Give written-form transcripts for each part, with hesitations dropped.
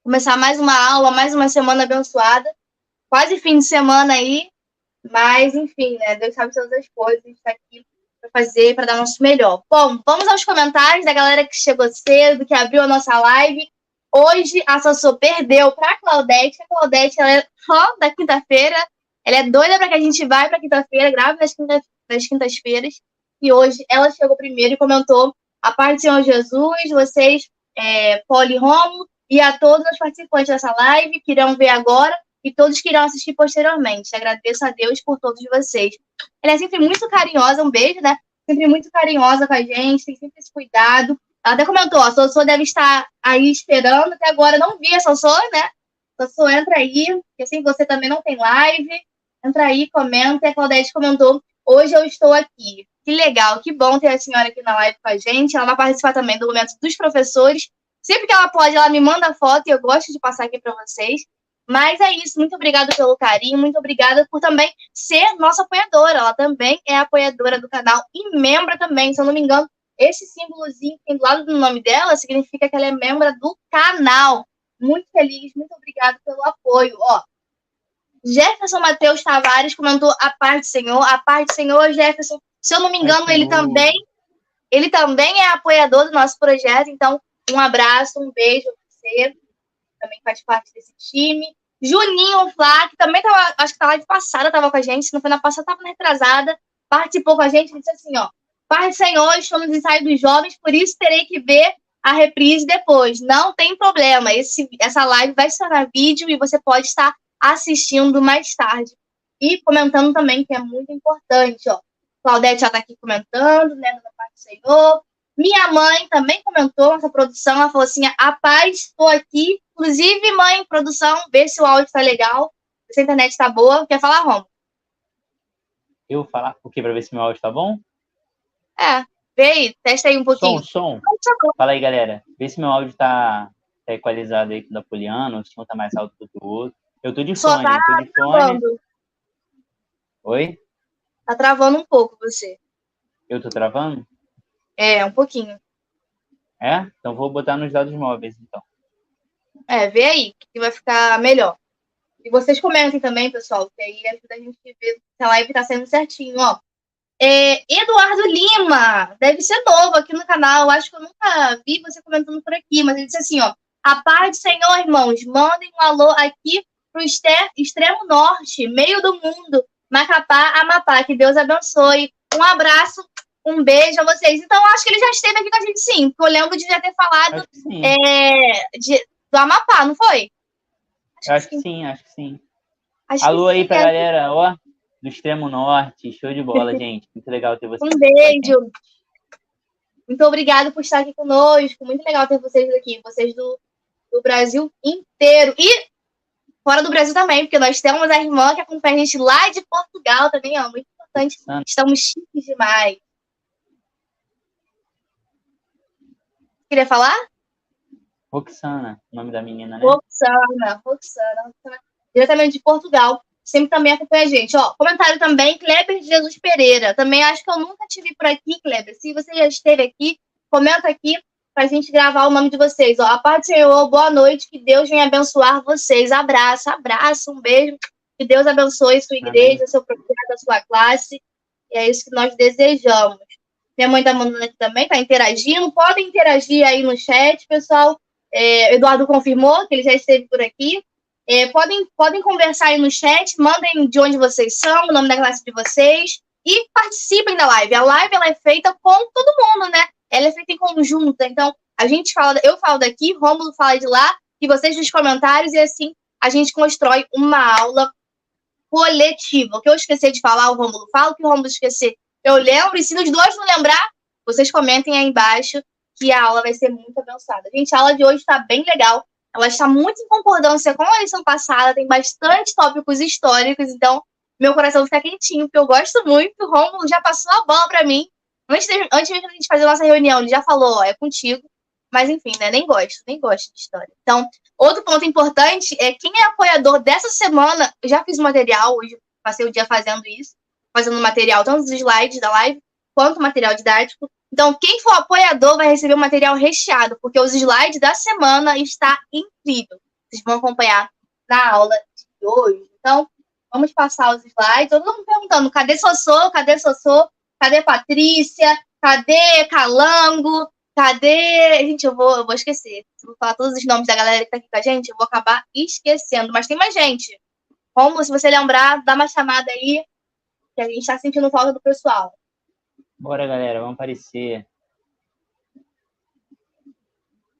começar mais uma aula, mais uma semana abençoada. Quase fim de semana aí, mas enfim, né? Deus sabe todas as coisas, a gente tá aqui para fazer, para dar o nosso melhor. Bom, vamos aos comentários da galera que chegou cedo, que abriu a nossa live. Hoje a Sossô perdeu para a Claudete. A Claudete, ela é só da quinta-feira. Ela é doida para que a gente vá para quinta-feira, grave nas quintas-feiras. E hoje ela chegou primeiro e comentou: a paz do Senhor Jesus, vocês, Poli Romo, e a todos os participantes dessa live que irão ver agora e todos que irão assistir posteriormente. Agradeço a Deus por todos vocês. Ela é sempre muito carinhosa, um beijo, né? Sempre muito carinhosa com a gente, tem sempre esse cuidado. Ela até comentou, a Sossô deve estar aí esperando, até agora não vi a Sossô, né? Sossô, entra aí, porque assim você também não tem live. Entra aí, comenta. E a Claudete comentou, hoje eu estou aqui. Que legal, que bom ter a senhora aqui na live com a gente. Ela vai participar também do momento dos professores. Sempre que ela pode, ela me manda foto e eu gosto de passar aqui para vocês. Mas é isso, muito obrigada pelo carinho, muito obrigada por também ser nossa apoiadora. Ela também é apoiadora do canal e membro também, se eu não me engano. Esse símbolozinho que tem do lado do nome dela significa que ela é membro do canal. Muito feliz, muito obrigada pelo apoio. Ó, Jefferson Matheus Tavares comentou a paz do Senhor. A paz do Senhor, Jefferson. Se eu não me engano, ele também é apoiador do nosso projeto. Então, um abraço, um beijo a você. Também faz parte desse time. Juninho Flá, que também tava, acho que na live passada estava com a gente, se não foi na passada, estava na retrasada, participou com a gente, disse assim, ó, Pai do Senhor, estou no ensaio dos jovens, por isso terei que ver a reprise depois. Não tem problema, essa live vai estar na vídeo e você pode estar assistindo mais tarde. E comentando também, que é muito importante, ó. Claudete já está aqui comentando, né, da Pai do Senhor. Minha mãe também comentou nossa produção, ela falou assim, a paz, estou aqui. Inclusive, mãe, produção, vê se o áudio está legal, se a internet está boa. Quer falar, Romo? Eu falar o quê? Para ver se meu áudio está bom? Vê aí, testa aí um pouquinho. Som. Fala aí, galera. Vê se meu áudio tá equalizado aí com o da Poliana, o som tá mais alto do que o outro. Eu tô de fone, Travando. Oi? Tá travando um pouco você. Eu tô travando? Um pouquinho. Então vou botar nos dados móveis, então. Vê aí, que vai ficar melhor. E vocês comentem também, pessoal, que aí ajuda a gente a ver se a live tá saindo certinho, ó. Eduardo Lima, deve ser novo aqui no canal, acho que eu nunca vi você comentando por aqui, mas ele disse assim, ó, a paz do Senhor, irmãos, mandem um alô aqui pro extremo norte, meio do mundo, Macapá, Amapá, que Deus abençoe. Um abraço, um beijo a vocês. Então, acho que ele já esteve aqui com a gente, sim, porque eu lembro de já ter falado do Amapá, não foi? Acho que sim. Alô aí pra galera, ó, do extremo norte, show de bola, gente. Muito legal ter vocês. Um beijo. Muito obrigada por estar aqui conosco. Muito legal ter vocês aqui, vocês do Brasil inteiro. E fora do Brasil também, porque nós temos a irmã que acompanha a gente lá de Portugal também, ó. Muito importante. Estamos chiques demais. Queria falar? Roxana, o nome da menina, né? Roxana. Diretamente de Portugal. Sempre também acompanha a gente. Ó, comentário também, Kleber de Jesus Pereira. Também acho que eu nunca tive por aqui, Kleber. Se você já esteve aqui, comenta aqui pra gente gravar o nome de vocês. Ó, a paz do Senhor, boa noite, que Deus venha abençoar vocês. Abraço, um beijo. Que Deus abençoe sua igreja, seu projeto, a sua classe. E é isso que nós desejamos. Minha mãe tá mandando aqui também, tá interagindo. Podem interagir aí no chat, pessoal. Eduardo confirmou que ele já esteve por aqui. Podem conversar aí no chat, mandem de onde vocês são, o nome da classe de vocês e participem da live. A live ela é feita com todo mundo, né? Ela é feita em conjunto. Então, eu falo daqui, Rômulo fala de lá, e vocês nos comentários, e assim a gente constrói uma aula coletiva. O que eu esqueci de falar, o Rômulo fala, o que o Rômulo esquecer, eu lembro, e se os dois não lembrar, vocês comentem aí embaixo que a aula vai ser muito abençoada. Gente, a aula de hoje está bem legal. Ela está muito em concordância com a lição passada, tem bastante tópicos históricos, então meu coração fica quentinho, porque eu gosto muito. O Rômulo já passou a bola para mim. Antes mesmo da gente fazer a nossa reunião, ele já falou, ó, é contigo. Mas enfim, né, nem gosto de história. Então, outro ponto importante é quem é apoiador dessa semana. Eu já fiz o material, hoje passei o dia fazendo isso, fazendo material, tanto os slides da live, quanto o material didático. Então, quem for apoiador vai receber o material recheado, porque os slides da semana está incrível. vocês vão acompanhar na aula de hoje. Então, vamos passar os slides. Todo mundo perguntando, cadê Sossô? Cadê Sossô? Cadê Patrícia? Cadê Calango? Cadê... Gente, eu vou esquecer. Se eu vou falar todos os nomes da galera que tá aqui com a gente, eu vou acabar esquecendo. Mas tem mais gente. Como, se você lembrar, dá uma chamada aí, que a gente tá sentindo falta do pessoal. Bora, galera, vamos aparecer.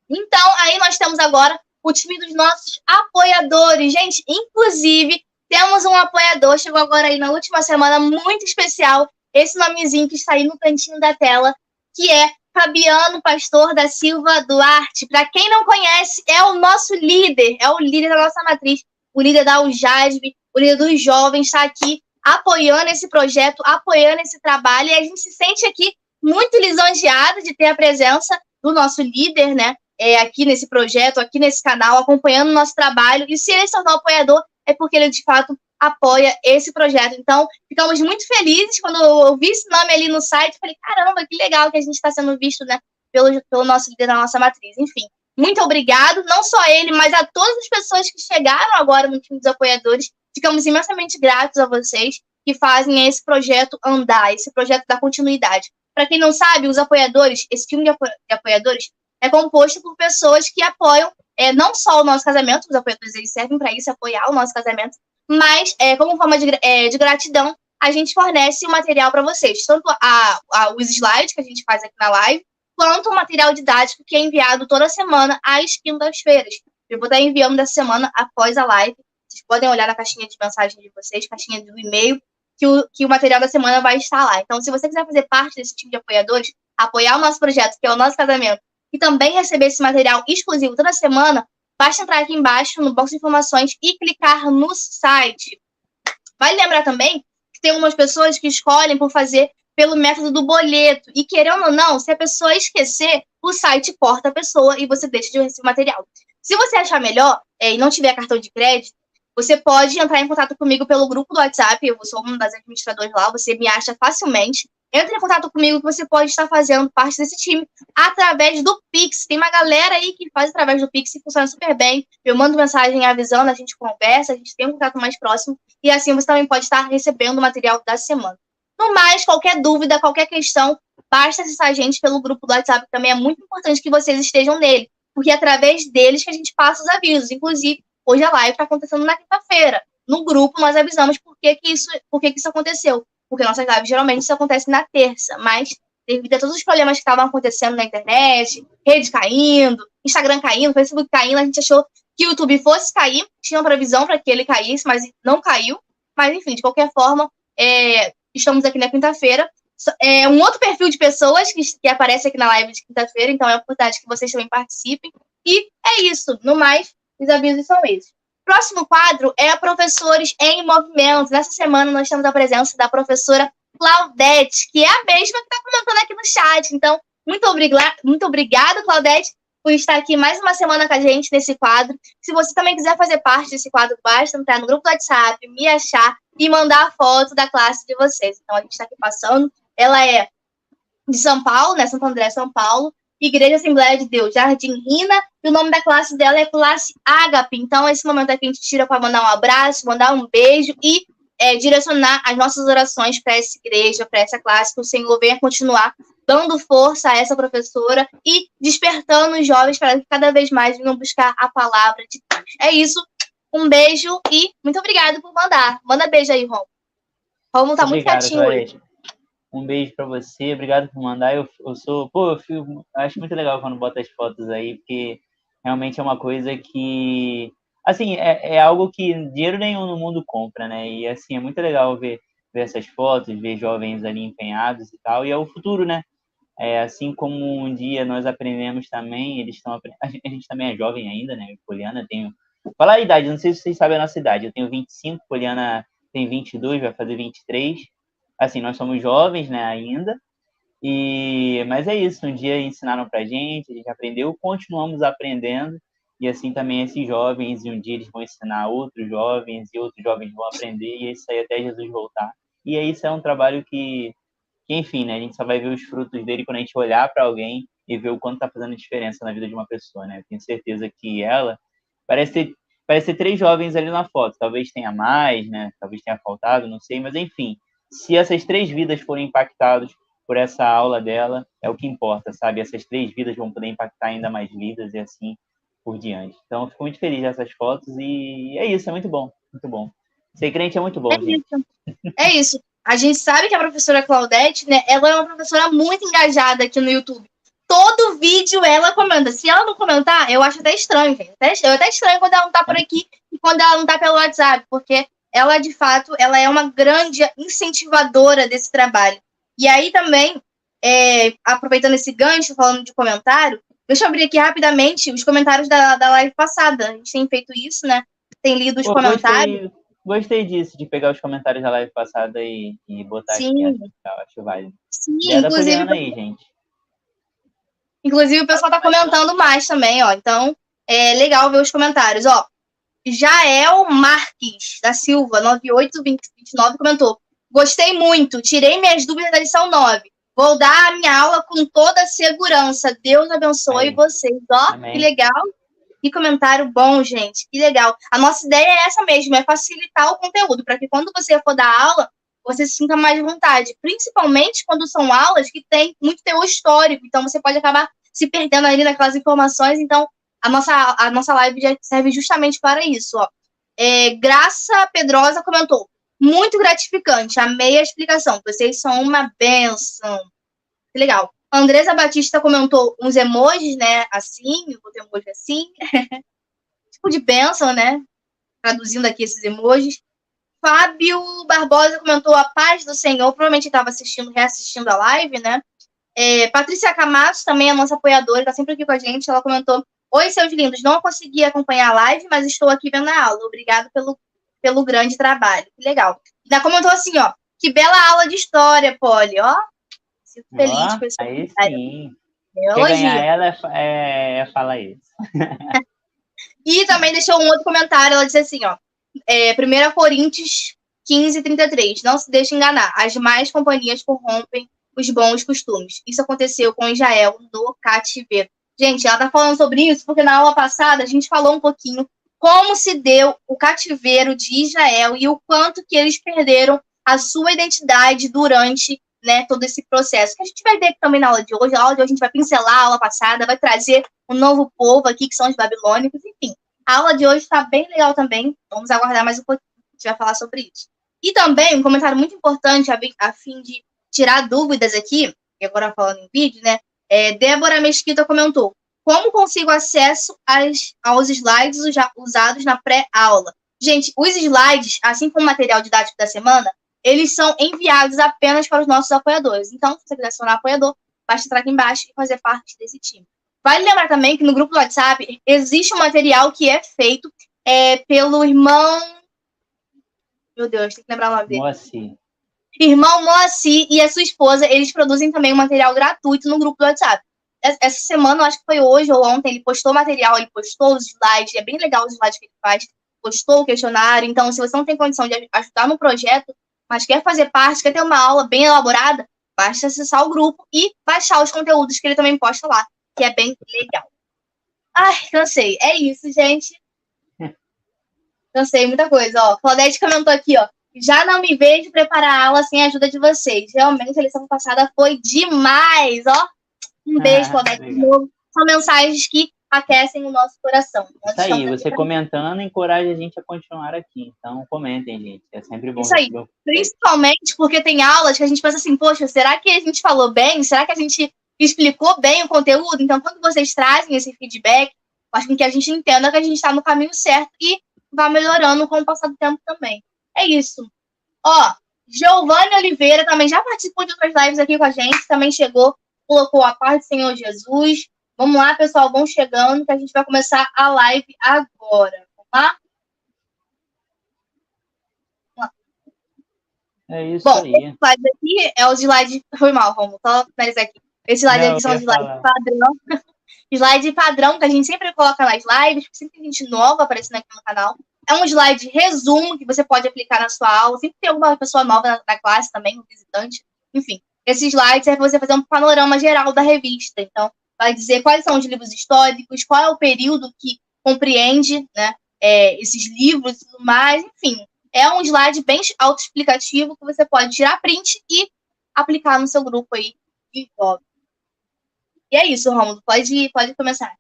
Então, aí nós temos agora o time dos nossos apoiadores. Gente, inclusive, temos um apoiador, chegou agora aí na última semana, muito especial, esse nomezinho que está aí no cantinho da tela, que é Fabiano Pastor da Silva Duarte. Para quem não conhece, é o nosso líder, é o líder da nossa matriz, o líder da UJASB, o líder dos jovens, está aqui apoiando esse projeto, apoiando esse trabalho, e a gente se sente aqui muito lisonjeado de ter a presença do nosso líder, né? Aqui nesse projeto, aqui nesse canal, acompanhando o nosso trabalho. E se ele se tornou apoiador, é porque ele, de fato, apoia esse projeto. Então, ficamos muito felizes quando eu vi esse nome ali no site. Falei, caramba, que legal que a gente está sendo visto, né, pelo nosso líder da nossa matriz. Enfim, muito obrigado, não só a ele, mas a todas as pessoas que chegaram agora no time dos apoiadores. Ficamos imensamente gratos a vocês que fazem esse projeto andar, esse projeto dar continuidade. Para quem não sabe, os apoiadores, esse time de apoiadores, é composto por pessoas que apoiam não só o nosso casamento, os apoiadores eles servem para isso, apoiar o nosso casamento, mas como forma de gratidão, a gente fornece o material para vocês, tanto os slides que a gente faz aqui na live, quanto o material didático que é enviado toda semana às quintas-feiras. Eu vou estar enviando dessa semana após a live. Vocês podem olhar na caixinha de mensagem de vocês, caixinha do e-mail, que o material da semana vai estar lá. Então, se você quiser fazer parte desse time de apoiadores, apoiar o nosso projeto, que é o nosso casamento, e também receber esse material exclusivo toda semana, basta entrar aqui embaixo no box de informações e clicar no site. Vale lembrar também que tem algumas pessoas que escolhem por fazer pelo método do boleto. E querendo ou não, se a pessoa esquecer, o site corta a pessoa e você deixa de receber material. Se você achar melhor e não tiver cartão de crédito, você pode entrar em contato comigo pelo grupo do WhatsApp. Eu sou uma das administradoras lá, você me acha facilmente. Entre em contato comigo que você pode estar fazendo parte desse time através do Pix. Tem uma galera aí que faz através do Pix e funciona super bem. Eu mando mensagem avisando, a gente conversa, a gente tem um contato mais próximo e assim você também pode estar recebendo o material da semana. No mais, qualquer dúvida, qualquer questão, basta acessar a gente pelo grupo do WhatsApp. Também é muito importante que vocês estejam nele, porque é através deles que a gente passa os avisos. Inclusive, hoje a live está acontecendo na quinta-feira. No grupo, nós avisamos por que isso aconteceu. Porque nossas lives geralmente isso acontece na terça, mas devido a todos os problemas que estavam acontecendo na internet, rede caindo, Instagram caindo, Facebook caindo, a gente achou que o YouTube fosse cair, tinha uma previsão para que ele caísse, mas não caiu. Mas, enfim, de qualquer forma, estamos aqui na quinta-feira. Um outro perfil de pessoas que aparece aqui na live de quinta-feira, então é importante que vocês também participem. E é isso. No mais, os avisos são esses. Próximo quadro é a Professores em Movimento. Nessa semana nós temos a presença da professora Claudete, que é a mesma que está comentando aqui no chat. Então, muito obrigada, Claudete, por estar aqui mais uma semana com a gente nesse quadro. Se você também quiser fazer parte desse quadro, basta entrar no grupo do WhatsApp, me achar e mandar a foto da classe de vocês. Então, a gente está aqui passando. Ela é de São Paulo, né? Santo André, São Paulo. Igreja Assembleia de Deus, Jardim Rina, e o nome da classe dela é Classe Ágape. Então, esse momento aqui a gente tira para mandar um abraço, mandar um beijo e direcionar as nossas orações para essa igreja, para essa classe, que o Senhor venha continuar dando força a essa professora e despertando os jovens para que cada vez mais venham buscar a palavra de Deus. É isso, um beijo e muito obrigada por mandar. Manda beijo aí, Romulo. Romulo tá muito quietinho hoje. Um beijo para você, obrigado por mandar. Eu acho muito legal quando bota as fotos aí, porque realmente é uma coisa que, assim, é algo que dinheiro nenhum no mundo compra, né? E, assim, é muito legal ver essas fotos, ver jovens ali empenhados e tal, e é o futuro, né? Assim como um dia nós aprendemos também, a gente também é jovem ainda, né? Poliana, Fala a idade, não sei se vocês sabem a nossa idade, eu tenho 25, Poliana tem 22, vai fazer 23. Assim, nós somos jovens, né, ainda, mas é isso, um dia ensinaram pra gente, a gente aprendeu, continuamos aprendendo, e assim também esses jovens, e um dia eles vão ensinar outros jovens, e outros jovens vão aprender, e é isso aí até Jesus voltar. E aí isso é um trabalho que enfim, né, a gente só vai ver os frutos dele quando a gente olhar para alguém e ver o quanto tá fazendo diferença na vida de uma pessoa, né? Eu tenho certeza que ela parece ter parece ser 3 jovens ali na foto. Talvez tenha mais, né? Talvez tenha faltado, não sei. Mas, enfim, se essas 3 vidas forem impactadas por essa aula dela, é o que importa, sabe? Essas 3 vidas vão poder impactar ainda mais vidas e assim por diante. Então, eu fico muito feliz dessas fotos e é isso, é muito bom, muito bom. Ser crente é muito bom, gente. É isso. A gente sabe que a professora Claudete, né, ela é uma professora muito engajada aqui no YouTube. Todo vídeo ela comenta. Se ela não comentar, eu acho até estranho, gente. Eu até estranho quando ela não tá por aqui e quando ela não tá pelo WhatsApp, porque ela, de fato, ela é uma grande incentivadora desse trabalho. E aí também, aproveitando esse gancho, falando de comentário, deixa eu abrir aqui rapidamente os comentários da live passada. A gente tem feito isso, né? Tem lido os comentários. Gostei disso, de pegar os comentários da live passada e botar Sim. aqui. Acho válido. Sim, inclusive. Aí, gente. Inclusive, o pessoal tá comentando mais também, ó. Então, é legal ver os comentários, ó. Jael Marques da Silva, 9829, comentou: gostei muito, tirei minhas dúvidas da lição 9. Vou dar a minha aula com toda a segurança. Deus abençoe vocês. Ó, amém. Que legal. Que comentário bom, gente. Que legal. A nossa ideia é essa mesmo, é facilitar o conteúdo, para que quando você for dar aula, você se sinta mais vontade. Principalmente quando são aulas que tem muito teor histórico. Então, você pode acabar se perdendo ali naquelas informações. Então, a nossa live já serve justamente para isso. Ó. Graça Pedrosa comentou: muito gratificante, amei a explicação. Vocês são uma bênção. Que legal. Andresa Batista comentou uns emojis, né? Assim, eu botei um emoji assim. Tipo de bênção, né? Traduzindo aqui esses emojis. Fábio Barbosa comentou: a paz do Senhor. Provavelmente estava reassistindo a live, né? Patrícia Camacho, também a nossa apoiadora, está sempre aqui com a gente. Ela comentou: oi, seus lindos, não consegui acompanhar a live, mas estou aqui vendo a aula. Obrigado pelo grande trabalho. Que legal. Ainda comentou assim, ó: que bela aula de história, Polly, ó. Fico feliz com esse aí sim. Quer ganhar ela falar isso. E também deixou um outro comentário, ela disse assim, ó: 1 Coríntios 15:33, não se deixe enganar, as más companhias corrompem os bons costumes. Isso aconteceu com Israel no cativeiro. Gente, ela tá falando sobre isso porque na aula passada a gente falou um pouquinho como se deu o cativeiro de Israel e o quanto que eles perderam a sua identidade durante, né, todo esse processo. Que a gente vai ver também na aula de hoje. A aula de hoje a gente vai pincelar a aula passada, vai trazer um novo povo aqui, que são os babilônicos, enfim. A aula de hoje está bem legal também. Vamos aguardar mais um pouquinho, a gente vai falar sobre isso. E também, um comentário muito importante, a fim de tirar dúvidas aqui, e agora falando em vídeo, né? Débora Mesquita comentou: como consigo acesso aos slides usados na pré-aula? Gente, os slides, assim como o material didático da semana, eles são enviados apenas para os nossos apoiadores. Então, se você quiser se tornar apoiador, basta entrar aqui embaixo e fazer parte desse time. Vale lembrar também que no grupo do WhatsApp existe um material que é feito pelo irmão... Meu Deus, tem que lembrar o nome dele. Moacir. Irmão Moacir e a sua esposa, eles produzem também um material gratuito no grupo do WhatsApp. Essa semana, eu acho que foi hoje ou ontem, ele postou o material, ele postou os slides, é bem legal os slides que ele faz, postou o questionário. Então, se você não tem condição de ajudar no projeto, mas quer fazer parte, quer ter uma aula bem elaborada, basta acessar o grupo e baixar os conteúdos que ele também posta lá, que é bem legal. Ai, cansei. É isso, gente. Cansei, muita coisa. Ó, Claudete comentou aqui, ó: já não me vejo preparar a aula sem a ajuda de vocês. Realmente, a lição passada foi demais, ó. Um beijo, Claudete, de novo. São mensagens que aquecem o nosso coração. Isso aí, você comentando encoraja a gente a continuar aqui. Então, comentem, gente. É sempre bom. Isso aí. Principalmente porque tem aulas que a gente pensa assim, poxa, será que a gente falou bem? Será que a gente explicou bem o conteúdo? Então, quando vocês trazem esse feedback, faz com que a gente entenda que a gente está no caminho certo e vá melhorando com o passar do tempo também. É isso. Ó, Giovanni Oliveira também já participou de outras lives aqui com a gente, também chegou, colocou a paz do Senhor Jesus. Vamos lá, pessoal, vão chegando, que a gente vai começar a live agora. Vamos lá? É isso aí. Esse slide aqui é o slide... Foi mal, vamos só finalizar aqui. Esse slide aqui são os slides padrão. Slide padrão que a gente sempre coloca nas lives, sempre tem gente nova aparecendo aqui no canal. É um slide resumo que você pode aplicar na sua aula. Sempre tem alguma pessoa nova na classe também, um visitante. Enfim, esse slide serve para você fazer um panorama geral da revista. Então, vai dizer quais são os livros históricos, qual é o período que compreende, né, esses livros e tudo mais, enfim. É um slide bem autoexplicativo que você pode tirar print e aplicar no seu grupo aí de jovens. E é isso, Romulo. Pode começar.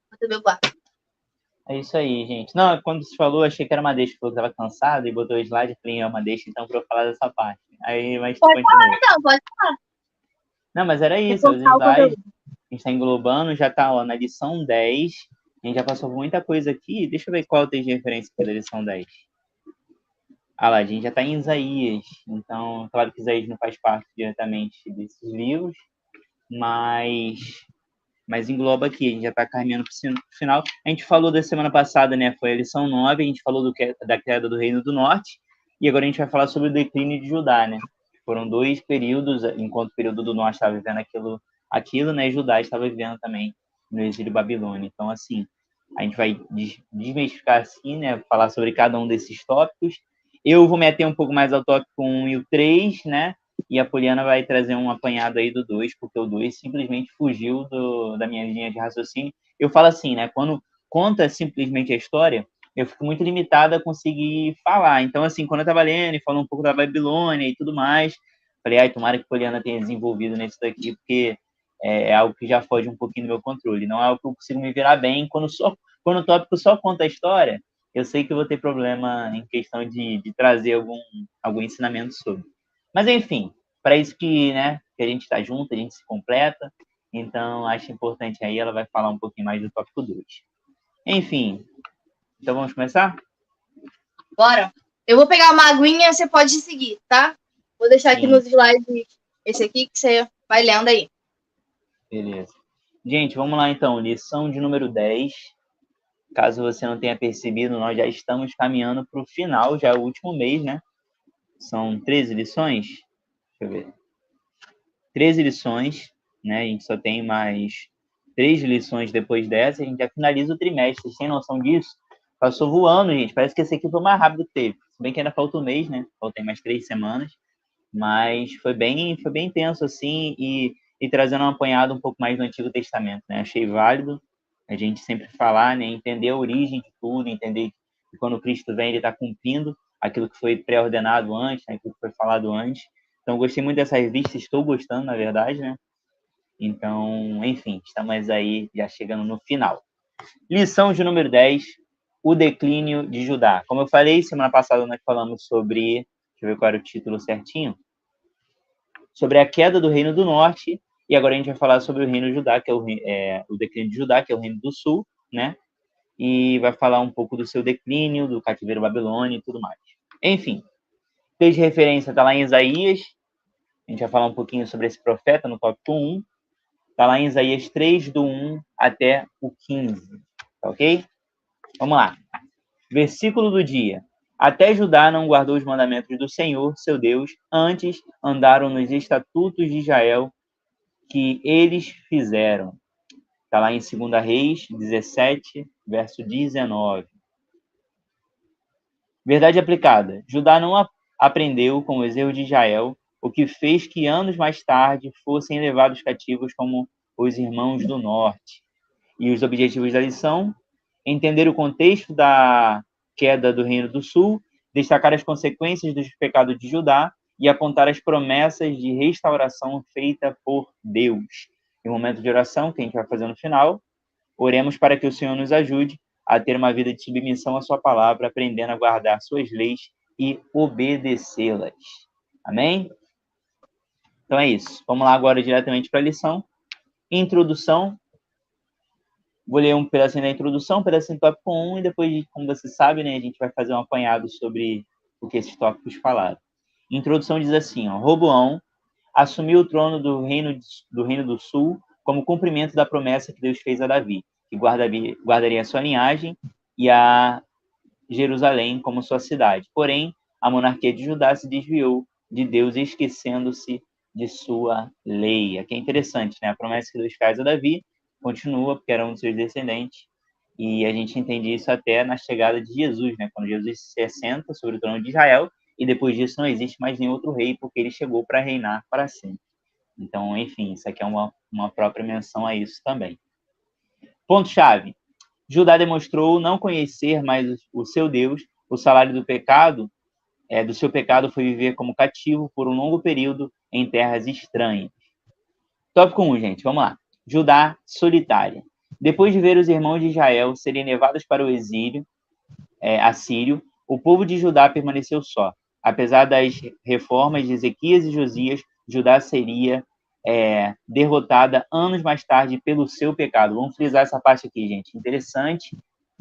É isso aí, gente. Não, quando você falou, achei que era uma deixa, falou que estava cansado e botou o slide, falei, é uma deixa, então, para eu falar dessa parte. Aí, mas tu Pode falar, continua. então, pode Não, mas era isso, os reforçar o slides, conteúdo. a gente está englobando, já está na lição 10, a gente já passou por muita coisa aqui, deixa eu ver qual tem de referência aqui da lição 10. Ah lá, a gente já está em Isaías, então, claro que Isaías não faz parte diretamente desses livros, mas engloba aqui, a gente já está caminhando para o final. A gente falou da semana passada, né? Foi a lição 9, a gente falou da queda do Reino do Norte, e agora a gente vai falar sobre o declínio de Judá, né? Foram 2 períodos, enquanto o período do Norte estava vivendo aquilo, né? Judá estava vivendo também no exílio babilônico. Então, assim, a gente vai desmistificar assim, né? Falar sobre cada um desses tópicos. Eu vou meter um pouco mais ao tópico 1 e o 3, né? E a Poliana vai trazer um apanhado aí do 2, porque o 2 simplesmente fugiu da minha linha de raciocínio. Eu falo assim, né? Quando conta simplesmente a história, eu fico muito limitada a conseguir falar. Então, assim, quando eu estava lendo e falando um pouco da Babilônia e tudo mais, falei, ai, tomara que a Poliana tenha desenvolvido nisso daqui, porque é algo que já foge um pouquinho do meu controle. Não é algo que eu consigo me virar bem. Quando o tópico só conta a história, eu sei que eu vou ter problema em questão de trazer algum ensinamento sobre. Mas, enfim, para isso que, né, que a gente está junto, a gente se completa. Então, acho importante aí, ela vai falar um pouquinho mais do tópico 2. Enfim, então vamos começar? Bora. Eu vou pegar uma aguinha, você pode seguir, tá? Vou deixar aqui Sim, nos slides esse aqui que você vai lendo aí. beleza. Gente, vamos lá então, lição de número 10. Caso você não tenha percebido, nós já estamos caminhando para o final, já é o último mês, né? São 13 lições. Deixa eu ver. 13 lições, né? A gente só tem mais 3 lições depois dessa, a gente já finaliza o trimestre. Vocês têm noção disso? Passou voando, gente. Parece que esse aqui foi o mais rápido que teve. Se bem que ainda falta um mês, né? Faltam mais 3 semanas. Mas foi bem intenso, assim, e trazendo um apanhado um pouco mais do Antigo Testamento, né? Achei válido a gente sempre falar, né? Entender a origem de tudo, entender que quando Cristo vem, ele está cumprindo aquilo que foi pré-ordenado antes, né? Aquilo que foi falado antes. Então, gostei muito dessa revista, estou gostando, na verdade, né? Então, enfim, estamos aí já chegando no final. Lição de número 10, o declínio de Judá. Como eu falei, semana passada nós falamos sobre, deixa eu ver qual era o título certinho, sobre a queda do Reino do Norte, e agora a gente vai falar sobre o Reino de Judá, que é o declínio de Judá, que é o Reino do Sul, né? E vai falar um pouco do seu declínio, do cativeiro babilônico e tudo mais. Enfim, fez referência, está lá em Isaías, a gente vai falar um pouquinho sobre esse profeta no tópico 1, está lá em Isaías 3, do 1 até o 15, tá ok? Vamos lá. Versículo do dia. Até Judá não guardou os mandamentos do Senhor, seu Deus, antes andaram nos estatutos de Israel que eles fizeram. Está lá em 2 Reis 17, verso 19. Verdade aplicada. Judá não aprendeu com os erros de Israel, o que fez que anos mais tarde fossem levados cativos como os irmãos do norte. E os objetivos da lição: entender o contexto da queda do Reino do Sul, destacar as consequências dos pecados de Judá e apontar as promessas de restauração feita por Deus. Em um momento de oração, que a gente vai fazer no final, oremos para que o Senhor nos ajude a ter uma vida de submissão à sua palavra, aprendendo a guardar suas leis e obedecê-las. Amém? Então é isso. Vamos lá agora diretamente para a lição. Introdução. Vou ler um pedacinho da introdução, um pedacinho do tópico 1, e depois, como você sabe, né, a gente vai fazer um apanhado sobre o que esses tópicos falaram. A introdução diz assim, ó, Roboão assumiu o trono do Reino do Sul como cumprimento da promessa que Deus fez a Davi, que guardaria a sua linhagem e a Jerusalém como sua cidade. Porém, a monarquia de Judá se desviou de Deus, esquecendo-se de sua lei. Aqui é interessante, né? A promessa que Deus faz a Davi continua, porque era um dos seus descendentes, e a gente entende isso até na chegada de Jesus, né? Quando Jesus se assenta sobre o trono de Israel, e depois disso não existe mais nenhum outro rei, porque ele chegou para reinar para sempre. Então, enfim, isso aqui é uma própria menção a isso também. Ponto-chave. Judá demonstrou não conhecer mais o seu Deus. O salário do seu pecado foi viver como cativo por um longo período em terras estranhas. Tópico 1, gente, vamos lá. Judá solitária. Depois de ver os irmãos de Israel serem levados para o exílio assírio, o povo de Judá permaneceu só. Apesar das reformas de Ezequias e Josias, Judá seria derrotada anos mais tarde pelo seu pecado. Vamos frisar essa parte aqui, gente. Interessante,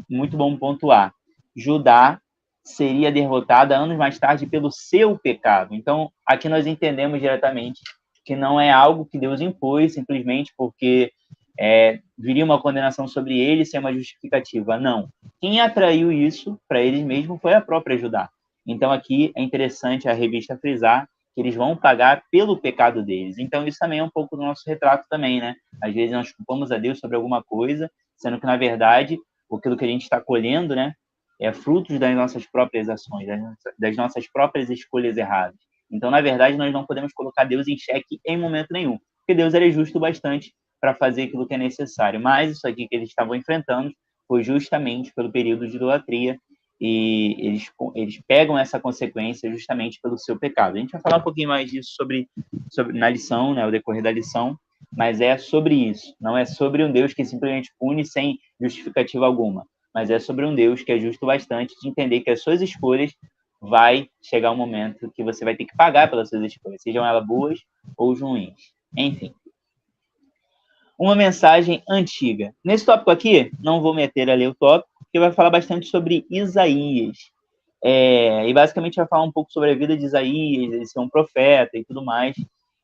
muito bom pontuar. Judá seria derrotada anos mais tarde pelo seu pecado. Então, aqui nós entendemos diretamente que não é algo que Deus impôs simplesmente porque viria uma condenação sobre eles sem uma justificativa. Não. Quem atraiu isso para eles mesmos foi a própria Judá. Então, aqui é interessante a revista frisar que eles vão pagar pelo pecado deles. Então, isso também é um pouco do nosso retrato também, né? Às vezes nós culpamos a Deus sobre alguma coisa, sendo que, na verdade, aquilo que a gente está colhendo, né, é frutos das nossas próprias ações, das nossas próprias escolhas erradas. Então, na verdade, nós não podemos colocar Deus em xeque em momento nenhum, porque Deus é justo bastante para fazer aquilo que é necessário. Mas isso aqui que eles estavam enfrentando foi justamente pelo período de idolatria, e eles pegam essa consequência justamente pelo seu pecado. A gente vai falar um pouquinho mais disso sobre na lição, né, o decorrer da lição, mas é sobre isso. Não é sobre um Deus que simplesmente pune sem justificativa alguma, mas é sobre um Deus que é justo bastante de entender que as suas escolhas vai chegar um momento que você vai ter que pagar pelas suas escolhas, sejam elas boas ou ruins. Enfim. Uma mensagem antiga. Nesse tópico aqui, não vou meter a ler o tópico, porque vai falar bastante sobre Isaías. E basicamente vai falar um pouco sobre a vida de Isaías, ele ser um profeta e tudo mais.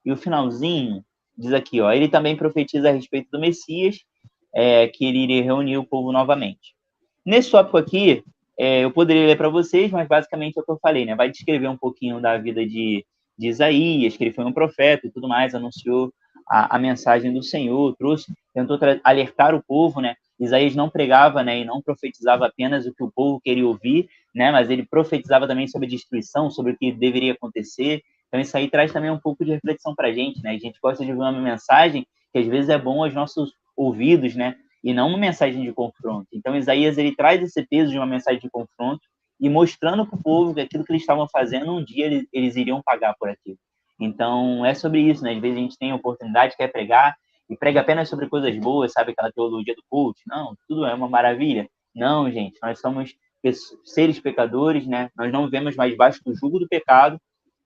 E o finalzinho diz aqui, ó, ele também profetiza a respeito do Messias, que ele iria reunir o povo novamente. Nesse tópico aqui, eu poderia ler para vocês, mas basicamente é o que eu falei, né? Vai descrever um pouquinho da vida de Isaías, que ele foi um profeta e tudo mais, anunciou a mensagem do Senhor, tentou alertar o povo, né? Isaías não pregava, né, e não profetizava apenas o que o povo queria ouvir, né, mas ele profetizava também sobre a destruição, sobre o que deveria acontecer. Então isso aí traz também um pouco de reflexão para a gente, né? A gente gosta de ouvir uma mensagem que às vezes é bom aos nossos ouvidos, né? E não uma mensagem de confronto. Então Isaías ele traz esse peso de uma mensagem de confronto e mostrando para o povo que aquilo que eles estavam fazendo um dia eles iriam pagar por aquilo. Então, é sobre isso, né? Às vezes a gente tem a oportunidade, quer pregar, e prega apenas sobre coisas boas, sabe? Aquela teologia do coach. Não, tudo é uma maravilha. Não, gente, nós somos seres pecadores, né? Nós não vivemos mais debaixo do jugo do pecado,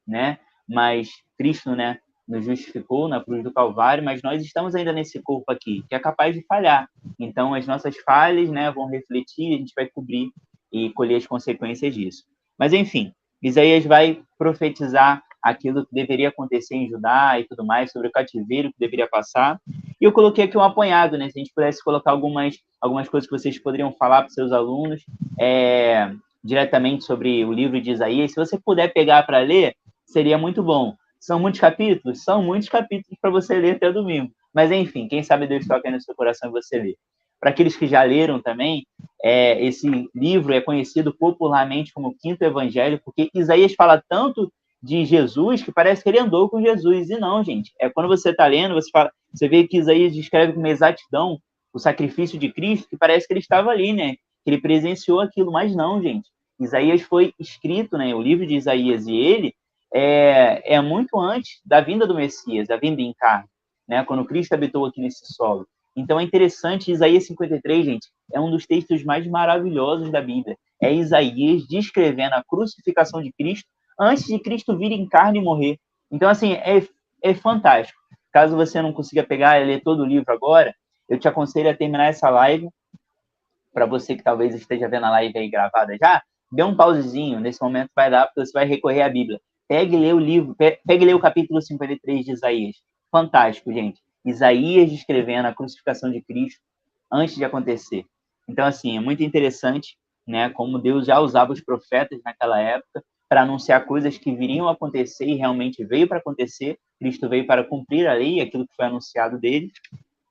né? Mas Cristo, né, nos justificou na cruz do Calvário, mas nós estamos ainda nesse corpo aqui, que é capaz de falhar. Então, as nossas falhas, né, vão refletir, a gente vai cobrir e colher as consequências disso. Mas, enfim, Isaías vai profetizar aquilo que deveria acontecer em Judá e tudo mais, sobre o cativeiro que deveria passar. E eu coloquei aqui um apanhado, né? Se a gente pudesse colocar algumas coisas que vocês poderiam falar para os seus alunos diretamente sobre o livro de Isaías. Se você puder pegar para ler, seria muito bom. São muitos capítulos? São muitos capítulos para você ler até domingo. Mas, enfim, quem sabe Deus toca aí no seu coração e você lê. Para aqueles que já leram também, esse livro é conhecido popularmente como o Quinto Evangelho, porque Isaías fala tanto de Jesus que parece que ele andou com Jesus. E não, gente. Quando você está lendo, você vê que Isaías descreve com exatidão o sacrifício de Cristo, que parece que ele estava ali, né? Que ele presenciou aquilo. Mas não, gente. Isaías foi escrito, né? O livro de Isaías e ele é muito antes da vinda do Messias, da vinda em carne, né? Quando Cristo habitou aqui nesse solo. Então é interessante, Isaías 53, gente, é um dos textos mais maravilhosos da Bíblia. É Isaías descrevendo a crucificação de Cristo antes de Cristo vir em carne e morrer. Então, assim, é fantástico. Caso você não consiga pegar e ler todo o livro agora, eu te aconselho a terminar essa live. Para você que talvez esteja vendo a live aí gravada já, dê um pausezinho, nesse momento vai dar, porque você vai recorrer à Bíblia. Pegue e lê o livro, pegue e lê o capítulo 53 de Isaías. Fantástico, gente. Isaías descrevendo a crucificação de Cristo antes de acontecer. Então, assim, é muito interessante, né, como Deus já usava os profetas naquela época para anunciar coisas que viriam a acontecer e realmente veio para acontecer. Cristo veio para cumprir a lei, aquilo que foi anunciado dele.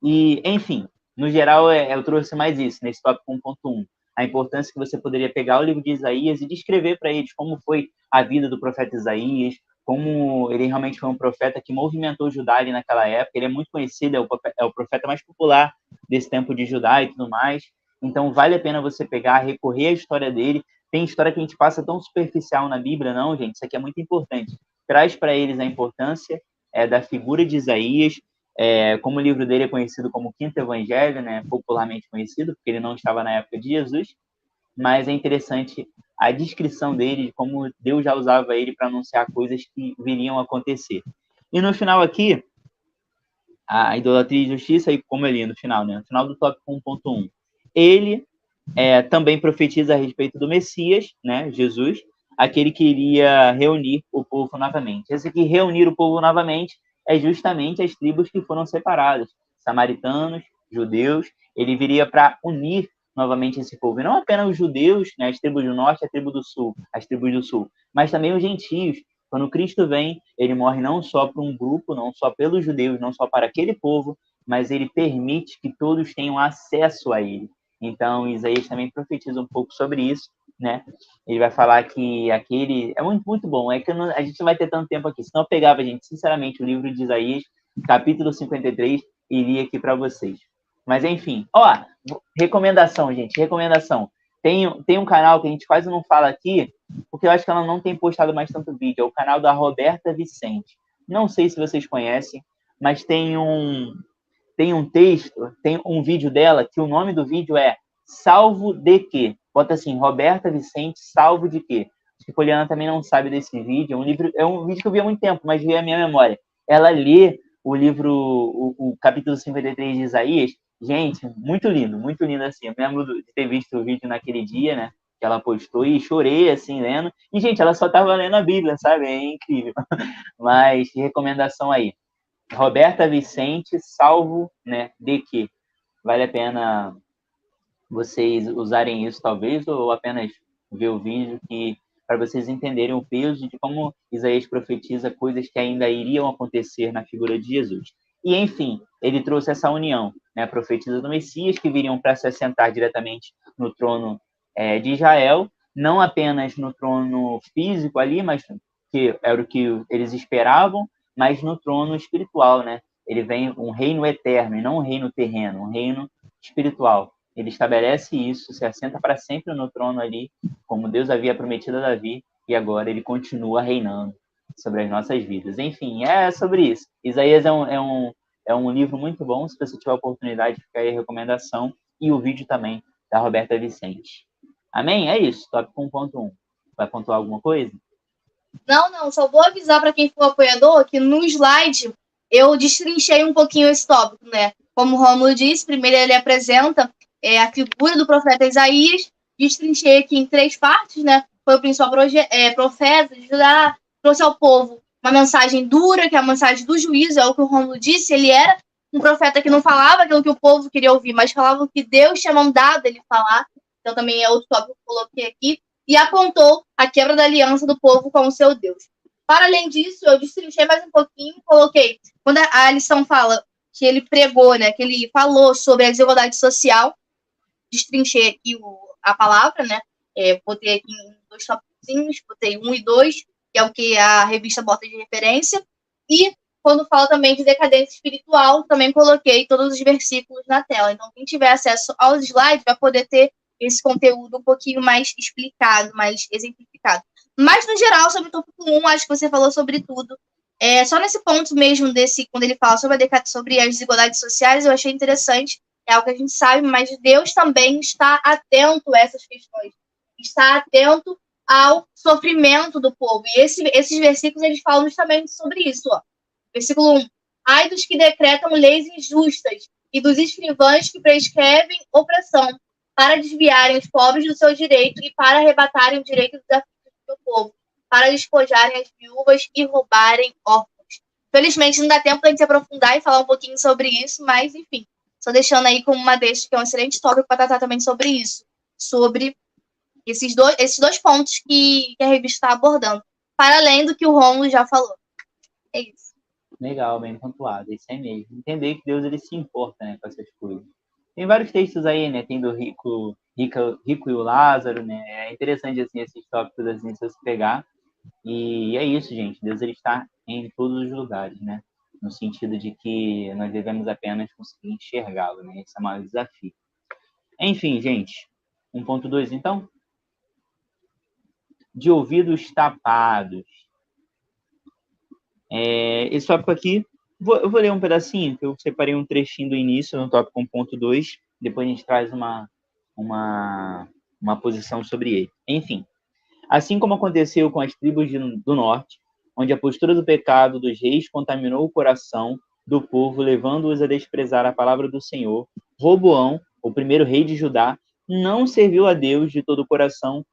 E, enfim, no geral, eu trouxe mais isso, nesse tópico 1.1. A importância que você poderia pegar o livro de Isaías e descrever para eles como foi a vida do profeta Isaías, como ele realmente foi um profeta que movimentou Judá ali naquela época. Ele é muito conhecido, é o profeta mais popular desse tempo de Judá e tudo mais. Então, vale a pena você pegar, recorrer à história dele. Tem história que a gente passa tão superficial na Bíblia, não, gente, isso aqui é muito importante. Traz para eles a importância da figura de Isaías, como o livro dele é conhecido como Quinto Evangelho, né, popularmente conhecido, porque ele não estava na época de Jesus, mas é interessante a descrição dele, de como Deus já usava ele para anunciar coisas que viriam a acontecer. E no final aqui, a idolatria e justiça, e como ele no final, né? No final do tópico 1.1. Ele também profetiza a respeito do Messias, né? Jesus, aquele que iria reunir o povo novamente. Esse que reunir o povo novamente é justamente as tribos que foram separadas, samaritanos, judeus. Ele viria para unir novamente esse povo. E não apenas os judeus, né? As tribos do norte, a tribo do sul, as tribos do sul, mas também os gentios. Quando Cristo vem, ele morre não só para um grupo, não só pelos judeus, não só para aquele povo, mas ele permite que todos tenham acesso a ele. Então, Isaías também profetiza um pouco sobre isso, né? Ele vai falar que aquele... É muito, muito bom. É que a gente não vai ter tanto tempo aqui. Senão eu pegava, gente, sinceramente, o livro de Isaías, capítulo 53, iria aqui para vocês. Mas, enfim. Ó, recomendação, gente. Recomendação. Tem um canal que a gente quase não fala aqui, porque eu acho que ela não tem postado mais tanto vídeo. É o canal da Roberta Vicente. Não sei se vocês conhecem, mas tem um texto, tem um vídeo dela, que o nome do vídeo é Salvo de Quê? Bota assim, Roberta Vicente, salvo de quê? Acho que a Poliana também não sabe desse vídeo. É um vídeo que eu vi há muito tempo, mas veio à minha memória. Ela lê o livro, o capítulo 53 de Isaías. Gente, muito lindo assim. Eu me lembro de ter visto o vídeo naquele dia, né? Que ela postou e chorei, assim, lendo. E, gente, ela só tava lendo a Bíblia, sabe? É incrível. Mas, recomendação aí. Roberta Vicente, salvo, né, de que vale a pena vocês usarem isso, talvez, ou apenas ver o vídeo, que para vocês entenderem o peso de como Isaías profetiza coisas que ainda iriam acontecer na figura de Jesus. E, enfim, ele trouxe essa união, né, a profetisa do Messias, que viriam para se assentar diretamente no trono de Israel, não apenas no trono físico ali, mas que era o que eles esperavam, mas no trono espiritual, né? Ele vem um reino eterno, e não um reino terreno, um reino espiritual. Ele estabelece isso, se assenta para sempre no trono ali, como Deus havia prometido a Davi, e agora ele continua reinando sobre as nossas vidas. Enfim, é sobre isso. Isaías é um livro muito bom, se você tiver a oportunidade, fica aí a recomendação, e o vídeo também, da Roberta Vicente. Amém? É isso, tópico 1.1. Vai pontuar alguma coisa? Não, só vou avisar para quem for apoiador que no slide eu destrinchei um pouquinho esse tópico, né? Como o Rômulo disse, primeiro ele apresenta a figura do profeta Isaías, destrinchei aqui em 3 partes, né? Foi o principal profeta de Judá, trouxe ao povo uma mensagem dura, que é a mensagem do juízo, é o que o Rômulo disse, ele era um profeta que não falava aquilo que o povo queria ouvir, mas falava o que Deus tinha mandado ele falar. Então também é outro tópico que eu coloquei aqui. E apontou a quebra da aliança do povo com o seu Deus. Para além disso, eu destrinchei mais um pouquinho e coloquei, quando a lição fala que ele pregou, né, que ele falou sobre a desigualdade social, destrinchei aqui a palavra, né, botei aqui em 2 tópicos, botei 1 e 2, que é o que a revista bota de referência, e quando fala também de decadência espiritual, também coloquei todos os versículos na tela. Então, quem tiver acesso aos slides vai poder ter esse conteúdo um pouquinho mais explicado, mais exemplificado. Mas, no geral, sobre o tópico 1, acho que você falou sobre tudo. Só nesse ponto mesmo, quando ele fala sobre as desigualdades sociais, eu achei interessante. É algo que a gente sabe, mas Deus também está atento a essas questões. Está atento ao sofrimento do povo. E esses versículos, eles falam justamente sobre isso. Ó. Versículo 1. Ai dos que decretam leis injustas e dos escrivães que prescrevem opressão, para desviarem os pobres do seu direito e para arrebatarem o direito dos aflitos do seu povo, para despojarem as viúvas e roubarem órfãos. Felizmente não dá tempo da gente se aprofundar e falar um pouquinho sobre isso, mas enfim, só deixando aí como uma deixa, que é um excelente tópico para tratar também sobre isso, sobre esses dois pontos que a revista está abordando, para além do que o Romulo já falou. É isso. Legal, bem pontuado, isso aí mesmo. Entender que Deus ele se importa, né, com essas coisas. Tem vários textos aí, né? Tem do rico e o Lázaro, né? É interessante assim esses tópicos assim se você pegar. E é isso, gente. Deus ele está em todos os lugares, né? No sentido de que nós devemos apenas conseguir enxergá-lo, né? Esse é o maior desafio. Enfim, gente, 1.2 então, de ouvidos tapados. Esse tópico aqui, eu vou ler um pedacinho, que eu separei um trechinho do início no tópico 1.2, depois a gente traz uma posição sobre ele. Enfim, assim como aconteceu com as tribos do norte, onde a postura do pecado dos reis contaminou o coração do povo, levando-os a desprezar a palavra do Senhor, Roboão, o primeiro rei de Judá, não serviu a Deus de todo o coração,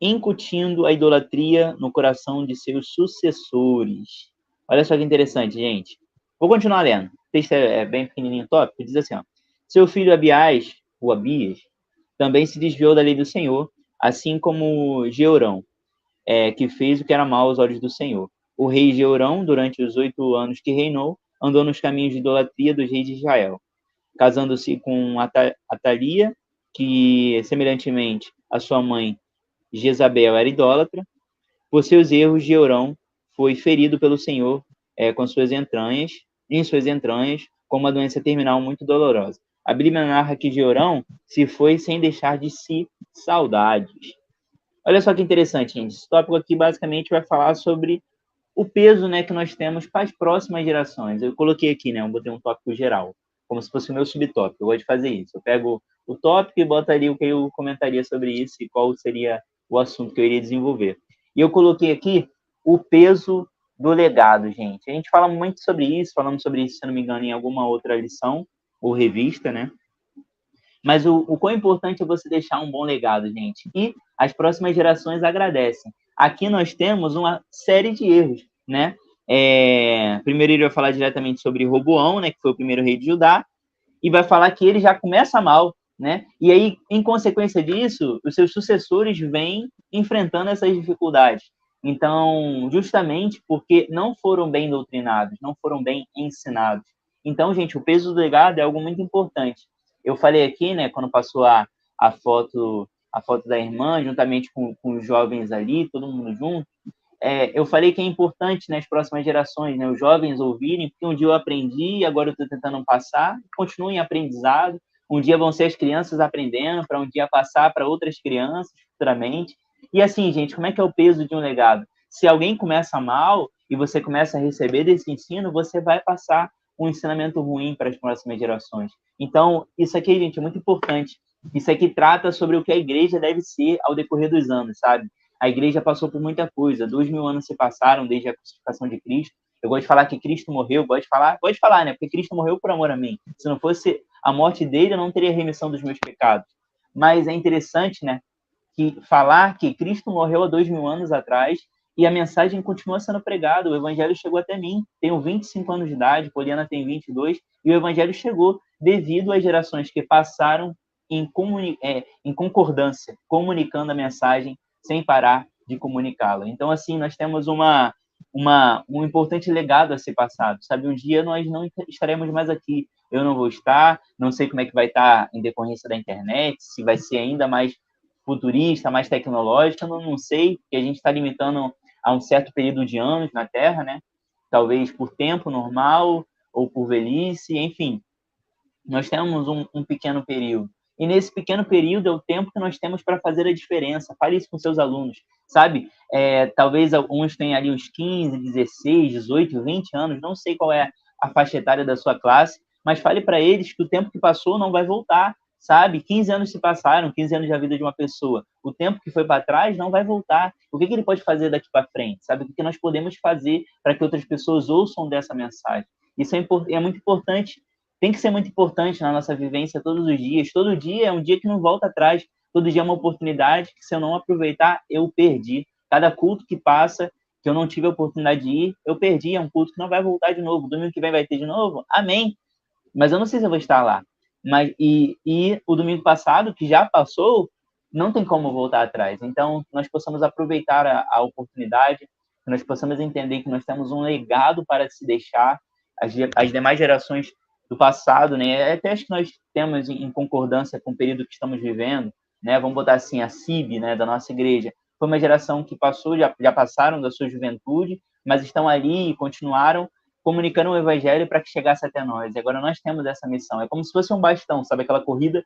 incutindo a idolatria no coração de seus sucessores. Olha só que interessante, gente. Vou continuar lendo. O texto é bem pequenininho, tópico. Diz assim, ó. Seu filho Abias, o Abias, também se desviou da lei do Senhor, assim como Jeorão, que fez o que era mal aos olhos do Senhor. O rei Jeorão, durante os 8 anos que reinou, andou nos caminhos de idolatria dos reis de Israel, casando-se com Atalia, que, semelhantemente à sua mãe Jezabel, era idólatra. Por seus erros, Jeorão foi ferido pelo Senhor com suas entranhas, em suas entranhas, com uma doença terminal muito dolorosa. A Bíblia narra que Jeorão se foi sem deixar de si saudades. Olha só que interessante, gente. Esse tópico aqui basicamente vai falar sobre o peso, né, que nós temos para as próximas gerações. Eu coloquei aqui, né, eu botei um tópico geral, como se fosse o meu subtópico. Eu gosto de fazer isso. Eu pego o tópico e boto ali o que eu comentaria sobre isso e qual seria o assunto que eu iria desenvolver. E eu coloquei aqui o peso do legado, gente. A gente fala muito sobre isso, falamos sobre isso, se não me engano, em alguma outra lição ou revista, né? Mas o quão importante é você deixar um bom legado, gente. E as próximas gerações agradecem. Aqui nós temos uma série de erros, né? Primeiro ele vai falar diretamente sobre Roboão, né, que foi o primeiro rei de Judá, e vai falar que ele já começa mal, né? E aí, em consequência disso, os seus sucessores vêm enfrentando essas dificuldades. Então, justamente porque não foram bem doutrinados, não foram bem ensinados. Então, gente, o peso do legado é algo muito importante. Eu falei aqui, né, quando passou a foto da irmã, juntamente com os jovens ali, todo mundo junto, eu falei que é importante nas próximas gerações, né, os jovens ouvirem, porque um dia eu aprendi, agora eu estou tentando passar, continuo em aprendizado, um dia vão ser as crianças aprendendo, para um dia passar para outras crianças futuramente. E assim, gente, como é que é o peso de um legado? Se alguém começa mal e você começa a receber desse ensino, você vai passar um ensinamento ruim para as próximas gerações. Então, isso aqui, gente, é muito importante. Isso aqui trata sobre o que a igreja deve ser ao decorrer dos anos, sabe? A igreja passou por muita coisa. 2000 anos se passaram desde a crucificação de Cristo. Eu gosto de falar que Cristo morreu, gosto de falar, né? Porque Cristo morreu por amor a mim. Se não fosse a morte dele, eu não teria remissão dos meus pecados. Mas é interessante, né? Que falar que Cristo morreu há 2000 anos atrás e a mensagem continua sendo pregada. O evangelho chegou até mim. Tenho 25 anos de idade, Poliana tem 22, e o evangelho chegou devido às gerações que passaram em concordância, comunicando a mensagem sem parar de comunicá-la. Então, assim, nós temos um importante legado a ser passado, sabe? Um dia nós não estaremos mais aqui, eu não vou estar, não sei como é que vai estar em decorrência da internet, se vai ser ainda mais futurista, mais tecnológica, não sei, porque a gente está limitando a um certo período de anos na Terra, né? Talvez por tempo normal ou por velhice, enfim, nós temos um pequeno período. E nesse pequeno período é o tempo que nós temos para fazer a diferença. Fale isso com seus alunos, sabe? Talvez alguns tenham ali uns 15, 16, 18, 20 anos, não sei qual é a faixa etária da sua classe, mas fale para eles que o tempo que passou não vai voltar, sabe? 15 anos se passaram, 15 anos da vida de uma pessoa. O tempo que foi para trás não vai voltar. O que ele pode fazer daqui para frente, sabe? O que nós podemos fazer para que outras pessoas ouçam dessa mensagem? Isso é muito importante, tem que ser muito importante na nossa vivência todos os dias. Todo dia é um dia que não volta atrás. Todo dia é uma oportunidade que, se eu não aproveitar, eu perdi. Cada culto que passa, que eu não tive a oportunidade de ir, eu perdi. É um culto que não vai voltar de novo. Domingo que vem vai ter de novo? Amém. Mas eu não sei se eu vou estar lá. E o domingo passado, que já passou, não tem como voltar atrás. Então, nós possamos aproveitar a oportunidade, que nós possamos entender que nós temos um legado para se deixar. As demais gerações do passado, né? Até acho que nós temos em concordância com o período que estamos vivendo, né? Vamos botar assim, a CIB, né, da nossa igreja, foi uma geração que passou, já passaram da sua juventude, mas estão ali e continuaram comunicando o evangelho para que chegasse até nós. E agora nós temos essa missão. É como se fosse um bastão, sabe? Aquela corrida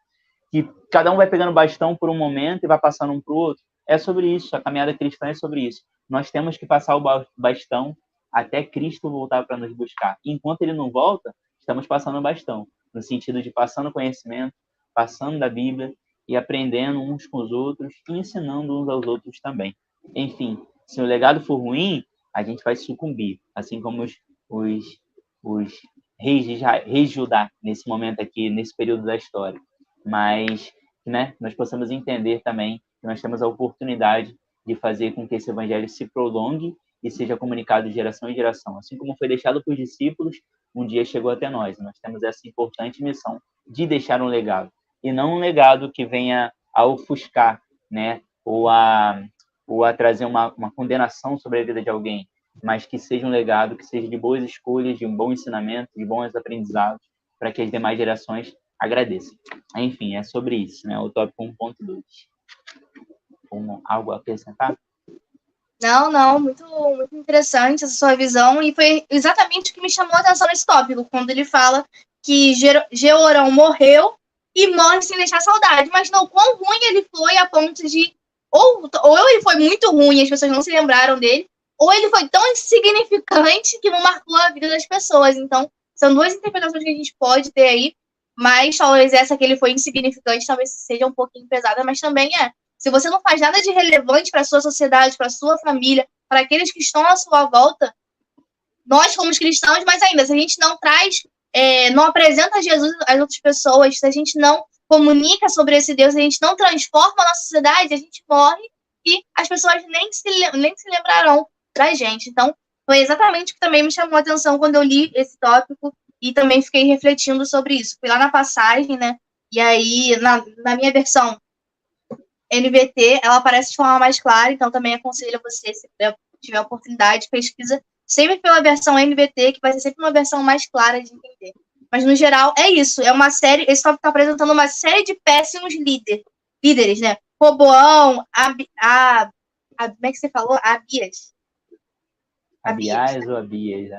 que cada um vai pegando bastão por um momento e vai passando um para o outro. É sobre isso, a caminhada cristã é sobre isso. Nós temos que passar o bastão até Cristo voltar para nos buscar. Enquanto ele não volta, estamos passando o bastão, no sentido de passando conhecimento, passando da Bíblia e aprendendo uns com os outros e ensinando uns aos outros também. Enfim, se o legado for ruim, a gente vai sucumbir, assim como os reis de Judá, nesse momento aqui, nesse período da história. Mas, né, nós possamos entender também que nós temos a oportunidade de fazer com que esse evangelho se prolongue e seja comunicado de geração em geração. Assim como foi deixado para os discípulos, um dia chegou até nós. Nós temos essa importante missão de deixar um legado. E não um legado que venha a ofuscar, né, ou a trazer uma condenação sobre a vida de alguém, mas que seja um legado, que seja de boas escolhas, de um bom ensinamento, de bons aprendizados, para que as demais gerações agradeçam. Enfim, é sobre isso, né? O tópico 1.2. Algo a acrescentar? Não, muito, muito interessante essa sua visão, e foi exatamente o que me chamou a atenção nesse tópico, quando ele fala que Jeorão morreu e morre sem deixar saudade, mas não quão ruim ele foi a ponto de, ou ele foi muito ruim e as pessoas não se lembraram dele, ou ele foi tão insignificante que não marcou a vida das pessoas. Então, são duas interpretações que a gente pode ter aí, mas talvez essa que ele foi insignificante talvez seja um pouquinho pesada, mas também é. Se você não faz nada de relevante para a sua sociedade, para a sua família, para aqueles que estão à sua volta, nós somos cristãos, mas ainda, se a gente não traz, não apresenta Jesus às outras pessoas, se a gente não comunica sobre esse Deus, se a gente não transforma a nossa sociedade, a gente morre e as pessoas nem se lembrarão da gente. Então, foi exatamente o que também me chamou a atenção quando eu li esse tópico e também fiquei refletindo sobre isso. Fui lá na passagem, né? E aí, na minha versão NVT, ela aparece de forma mais clara, então também aconselho você, se tiver a oportunidade, pesquisa sempre pela versão NVT, que vai ser sempre uma versão mais clara de entender. Mas, no geral, é isso. É uma série, esse tópico está apresentando uma série de péssimos líderes, né? Roboão, como é que você falou? Abias. Abias ou Abias?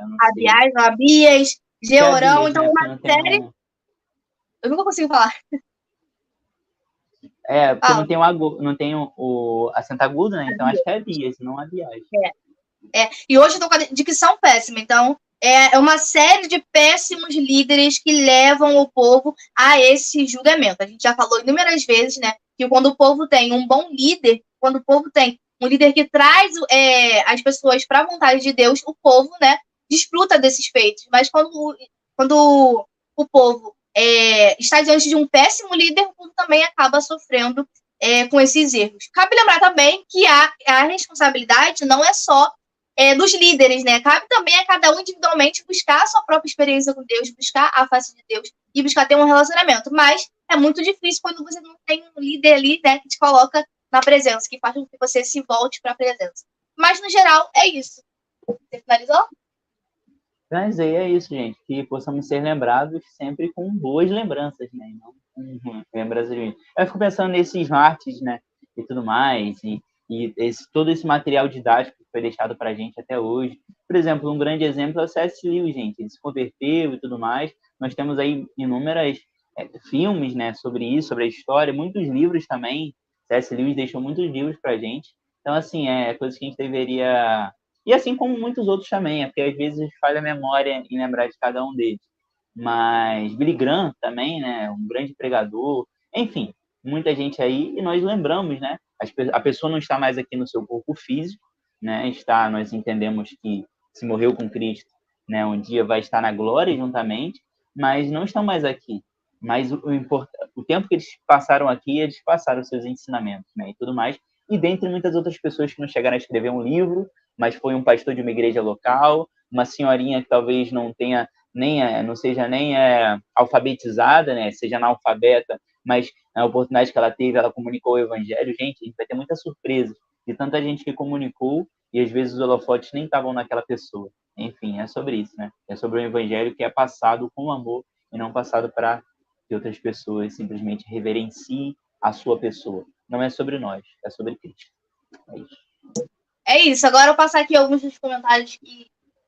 Abias, Jeorão, então uma série... Eu nunca consigo falar. Porque não tem o acento agudo, né? Então acho que é Abias, não Abias. E hoje eu tô com a dicção péssima, então é uma série de péssimos líderes que levam o povo a esse julgamento. A gente já falou inúmeras vezes, né, que quando o povo tem um bom líder, quando o povo tem um líder que traz as pessoas para a vontade de Deus, o povo, né, desfruta desses feitos. Mas quando o povo está diante de um péssimo líder, o povo também acaba sofrendo com esses erros. Cabe lembrar também que a responsabilidade não é só dos líderes, né? Cabe também a cada um individualmente buscar a sua própria experiência com Deus, buscar a face de Deus e buscar ter um relacionamento. Mas é muito difícil quando você não tem um líder ali, né, que te coloca na presença, que faz com que você se volte para a presença. Mas, no geral, é isso. Você finalizou? Mas é isso, gente, que possamos ser lembrados sempre com boas lembranças, né? E não com lembranças ruins. Eu fico pensando nesses artes, né? E tudo mais, e todo esse material didático que foi deixado para a gente até hoje. Por exemplo, um grande exemplo é o C.S. Lewis, gente. Ele se converteu e tudo mais. Nós temos aí inúmeros filmes, né, sobre isso, sobre a história, muitos livros também. C.S. Lewis deixou muitos livros para a gente. Então, assim, é coisa que a gente deveria... E assim como muitos outros também, porque às vezes falha a memória em lembrar de cada um deles. Mas Billy Graham também, né, um grande pregador. Enfim, muita gente aí, e nós lembramos, né? A pessoa não está mais aqui no seu corpo físico, né? Nós entendemos que se morreu com Cristo, né, um dia vai estar na glória juntamente, mas não estão mais aqui. Mas o tempo que eles passaram aqui, eles passaram seus ensinamentos, né, e tudo mais. E dentre muitas outras pessoas que não chegaram a escrever um livro, mas foi um pastor de uma igreja local, uma senhorinha que talvez não tenha não seja nem alfabetizada, né, seja analfabeta, mas na oportunidade que ela teve, ela comunicou o evangelho. Gente, a gente vai ter muita surpresa de tanta gente que comunicou e às vezes os holofotes nem estavam naquela pessoa. Enfim, é sobre isso, né? É sobre o evangelho que é passado com amor e não passado para que outras pessoas simplesmente reverenciem a sua pessoa. Não é sobre nós, é sobre Cristo. É isso. É isso. Agora eu vou passar aqui alguns dos comentários que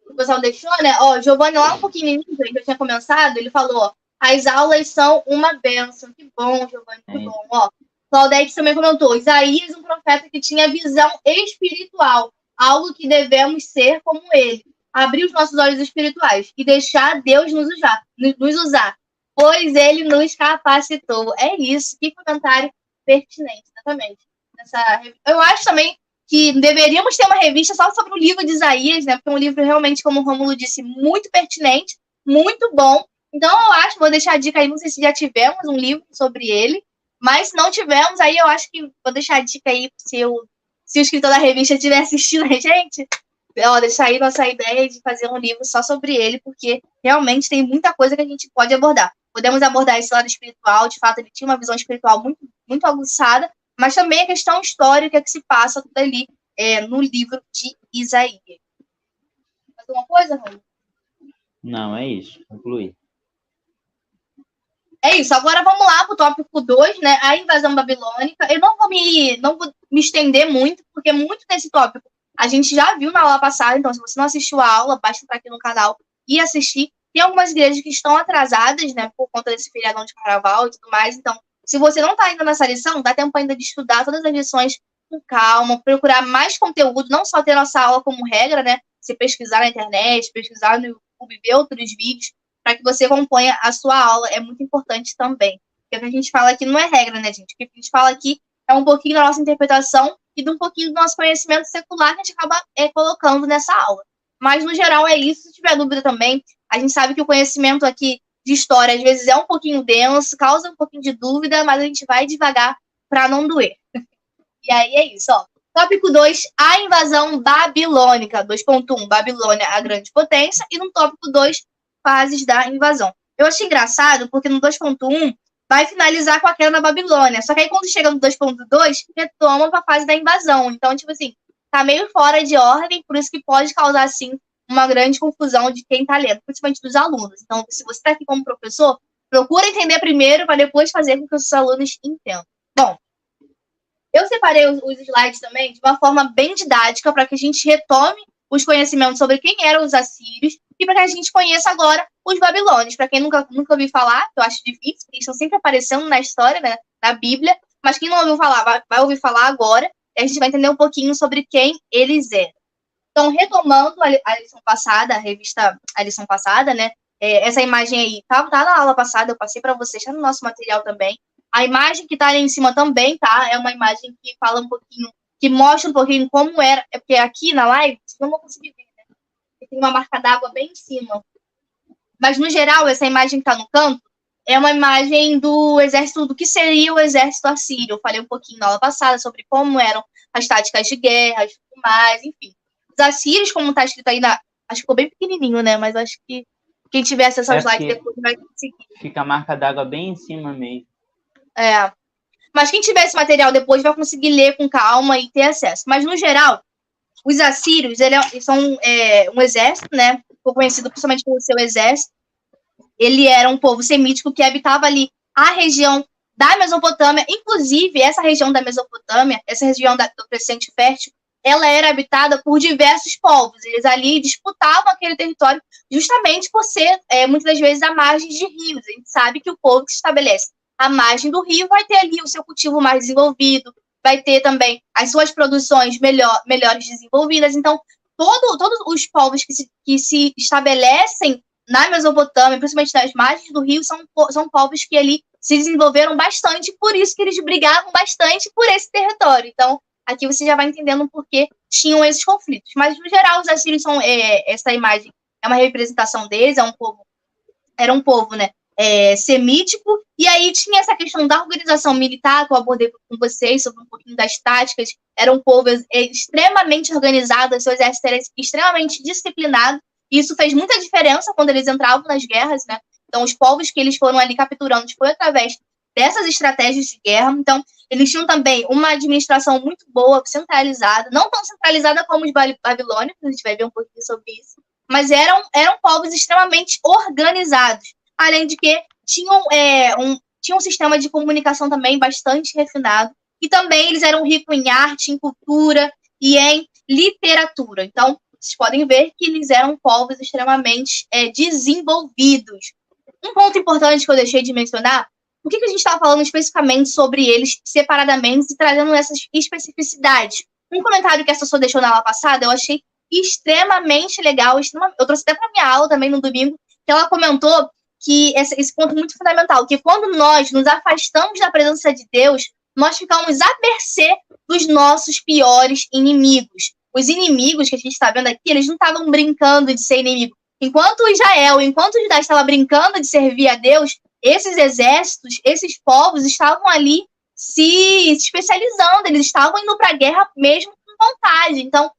o pessoal deixou, né? Ó, Giovanni, lá um pouquinho no início, que eu tinha começado, ele falou: As aulas são uma bênção. Que bom, Giovanni, que bom. Ó, Claudete também comentou, Isaías, um profeta que tinha visão espiritual, algo que devemos ser como ele. Abrir os nossos olhos espirituais e deixar Deus nos usar, pois ele nos capacitou. É isso, que comentário pertinente, exatamente. Eu acho também que deveríamos ter uma revista só sobre o livro de Isaías, né? Porque é um livro realmente, como o Rômulo disse, muito pertinente, muito bom. Então, eu acho, vou deixar a dica aí, não sei se já tivemos um livro sobre ele, mas se não tivemos, aí eu acho que vou deixar a dica aí se o escritor da revista estiver assistindo a gente, deixar aí nossa ideia de fazer um livro só sobre ele, porque realmente tem muita coisa que a gente pode abordar. Podemos abordar esse lado espiritual, de fato ele tinha uma visão espiritual muito, muito aguçada, mas também a questão histórica que se passa tudo ali no livro de Isaías. Mais alguma coisa, Rômulo? Não, é isso. Concluí. É isso, agora vamos lá para o tópico 2, né? A invasão babilônica. Eu não vou me estender muito, porque muito desse tópico a gente já viu na aula passada, então se você não assistiu a aula, basta entrar aqui no canal e assistir. Tem algumas igrejas que estão atrasadas, né, por conta desse feriadão de carnaval e tudo mais, então se você não está ainda nessa lição, dá tempo ainda de estudar todas as lições com calma, procurar mais conteúdo, não só ter nossa aula como regra, né? Você pesquisar na internet, pesquisar no YouTube, ver outros vídeos, para que você acompanhe a sua aula, é muito importante também. Porque o que a gente fala aqui não é regra, né, gente? O que a gente fala aqui é um pouquinho da nossa interpretação e de um pouquinho do nosso conhecimento secular que a gente acaba colocando nessa aula. Mas, no geral, é isso. Se tiver dúvida também, a gente sabe que o conhecimento aqui de história, às vezes, é um pouquinho denso, causa um pouquinho de dúvida, mas a gente vai devagar para não doer. E aí é isso, ó. Tópico 2, a invasão babilônica. 2.1, Babilônia, a grande potência. E no tópico 2, fases da invasão. Eu achei engraçado, porque no 2.1 vai finalizar com a queda da Babilônia. Só que aí quando chega no 2.2, retoma para a fase da invasão. Então, tipo assim, tá meio fora de ordem, por isso que pode causar, assim, uma grande confusão de quem tá lendo, principalmente dos alunos. Então, se você tá aqui como professor, procura entender primeiro para depois fazer com que os seus alunos entendam. Bom, eu separei os slides também de uma forma bem didática para que a gente retome os conhecimentos sobre quem eram os assírios e para que a gente conheça agora os babilônios. Para quem nunca ouviu falar, eu acho difícil, porque eles estão sempre aparecendo na história, né, na Bíblia, mas quem não ouviu falar, vai ouvir falar agora, e a gente vai entender um pouquinho sobre quem eles eram. Então, retomando a lição passada, a lição passada, né, essa imagem aí tá na aula passada, eu passei para vocês, tá no nosso material também. A imagem que tá ali em cima também, tá? É uma imagem que fala um pouquinho, que mostra um pouquinho como era, porque aqui na live, vocês não vão conseguir ver, né? Tem uma marca d'água bem em cima. Mas, no geral, essa imagem que tá no canto é uma imagem do exército, do que seria o exército assírio. Eu falei um pouquinho na aula passada sobre como eram as táticas de guerra e tudo mais, enfim. Os assírios, como tá escrito aí acho que ficou bem pequenininho, né? Mas acho que quem tiver acesso ao slide depois vai conseguir. Fica a marca d'água bem em cima mesmo. Mas quem tiver esse material depois vai conseguir ler com calma e ter acesso. Mas, no geral, os assírios, eles são um exército, né? Ficou conhecido principalmente pelo seu exército. Ele era um povo semítico que habitava ali a região da Mesopotâmia. Inclusive, essa região da Mesopotâmia, essa região do Crescente Fértil, ela era habitada por diversos povos. Eles ali disputavam aquele território justamente por ser, muitas das vezes, à margem de rios. A gente sabe que o povo que se estabelece à margem do rio vai ter ali o seu cultivo mais desenvolvido, vai ter também as suas produções melhores desenvolvidas. Então, todos os povos que se estabelecem na Mesopotâmia, principalmente nas margens do rio, são povos que ali se desenvolveram bastante, por isso que eles brigavam bastante por esse território. Então, aqui você já vai entendendo por que tinham esses conflitos. Mas, no geral, os assírios são, essa imagem é uma representação deles, era um povo, né, semítico, e aí tinha essa questão da organização militar, que eu abordei com vocês, sobre um pouquinho das táticas. Era um povo extremamente organizado, seu exército era extremamente disciplinado, e isso fez muita diferença quando eles entravam nas guerras, né? Então, os povos que eles foram ali capturando foi através dessas estratégias de guerra. Então, eles tinham também uma administração muito boa, centralizada, não tão centralizada como os babilônicos, a gente vai ver um pouquinho sobre isso, mas eram povos extremamente organizados, além de que tinham um sistema de comunicação também bastante refinado, e também eles eram ricos em arte, em cultura e em literatura. Então, vocês podem ver que eles eram povos extremamente desenvolvidos. Um ponto importante que eu deixei de mencionar, por que a gente estava falando especificamente sobre eles separadamente e trazendo essas especificidades? Um comentário que a Sossô deixou na aula passada, eu achei extremamente legal. Eu trouxe até para minha aula também no domingo, que ela comentou que esse ponto muito fundamental, que quando nós nos afastamos da presença de Deus, nós ficamos à mercê dos nossos piores inimigos. Os inimigos que a gente está vendo aqui, eles não estavam brincando de ser inimigo. Enquanto Judá estava brincando de servir a Deus, esses exércitos, esses povos estavam ali se especializando, eles estavam indo para a guerra mesmo com vontade. Então,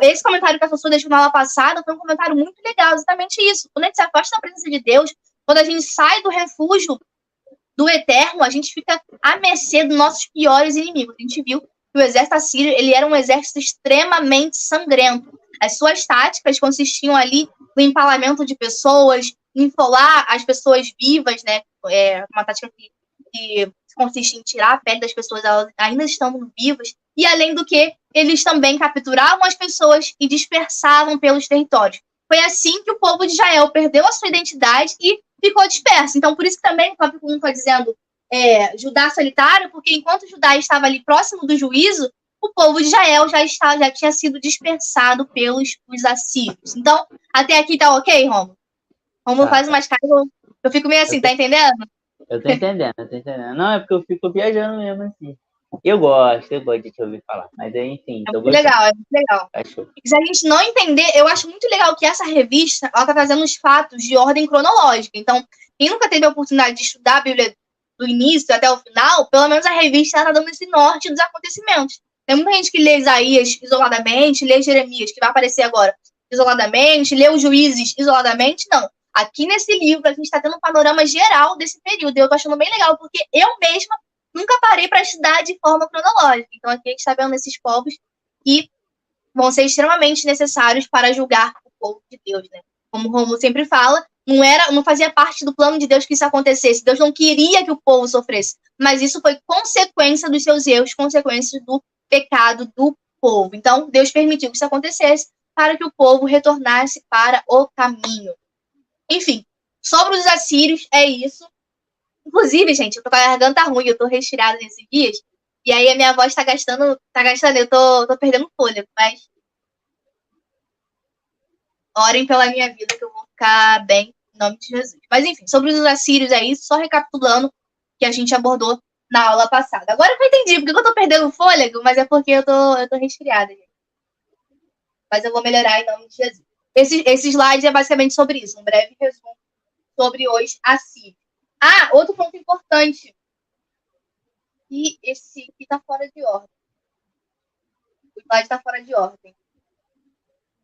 esse comentário que a Sossô deixou na aula passada foi um comentário muito legal, exatamente isso. Quando a gente se afasta da presença de Deus, quando a gente sai do refúgio do eterno, a gente fica à mercê dos nossos piores inimigos. A gente viu que o exército assírio, ele era um exército extremamente sangrento. As suas táticas consistiam ali no empalamento de pessoas, enfolar as pessoas vivas, né? Uma tática que consiste em tirar a pele das pessoas, elas ainda estão vivas. E, além do que, eles também capturavam as pessoas e dispersavam pelos territórios. Foi assim que o povo de Israel perdeu a sua identidade e ficou disperso. Então, por isso que também o tópico 1 está dizendo Judá solitário, porque enquanto Judá estava ali próximo do juízo, o povo de Israel já tinha sido dispersado pelos assírios. Então, até aqui tá ok, Romulo? Romulo faz umas caras, eu fico meio assim, tá entendendo? Eu tô entendendo. Não, é porque eu fico viajando mesmo, assim. Eu gosto de te ouvir falar. Mas, enfim, é muito legal. Achou. Se a gente não entender, eu acho muito legal que essa revista, ela tá trazendo os fatos de ordem cronológica. Então, quem nunca teve a oportunidade de estudar a Bíblia do início até o final, pelo menos a revista tá dando esse norte dos acontecimentos. Tem muita gente que lê Isaías isoladamente, lê Jeremias, que vai aparecer agora, isoladamente, lê os Juízes isoladamente, não. Aqui nesse livro, a gente está tendo um panorama geral desse período. Eu tô achando bem legal, porque eu mesma nunca parei para estudar de forma cronológica. Então, aqui a gente está vendo esses povos que vão ser extremamente necessários para julgar o povo de Deus, né? Como o Romulo sempre fala, não fazia parte do plano de Deus que isso acontecesse. Deus não queria que o povo sofresse, mas isso foi consequência dos seus erros, consequência do pecado do povo. Então, Deus permitiu que isso acontecesse para que o povo retornasse para o caminho. Enfim, sobre os assírios, é isso. Inclusive, gente, eu tô com a garganta ruim, eu tô resfriada nesses dias, e aí a minha voz tá gastando, eu tô perdendo fôlego, mas orem pela minha vida que eu vou ficar bem, em nome de Jesus. Mas enfim, sobre os assírios é isso, só recapitulando que a gente abordou na aula passada. Agora eu entendi porque eu tô perdendo fôlego, mas é porque eu tô resfriada, gente. Mas eu vou melhorar em nome de Jesus. Esse slide é basicamente sobre isso, um breve resumo sobre os assírios. Outro ponto importante. E esse aqui está fora de ordem. O slide está fora de ordem.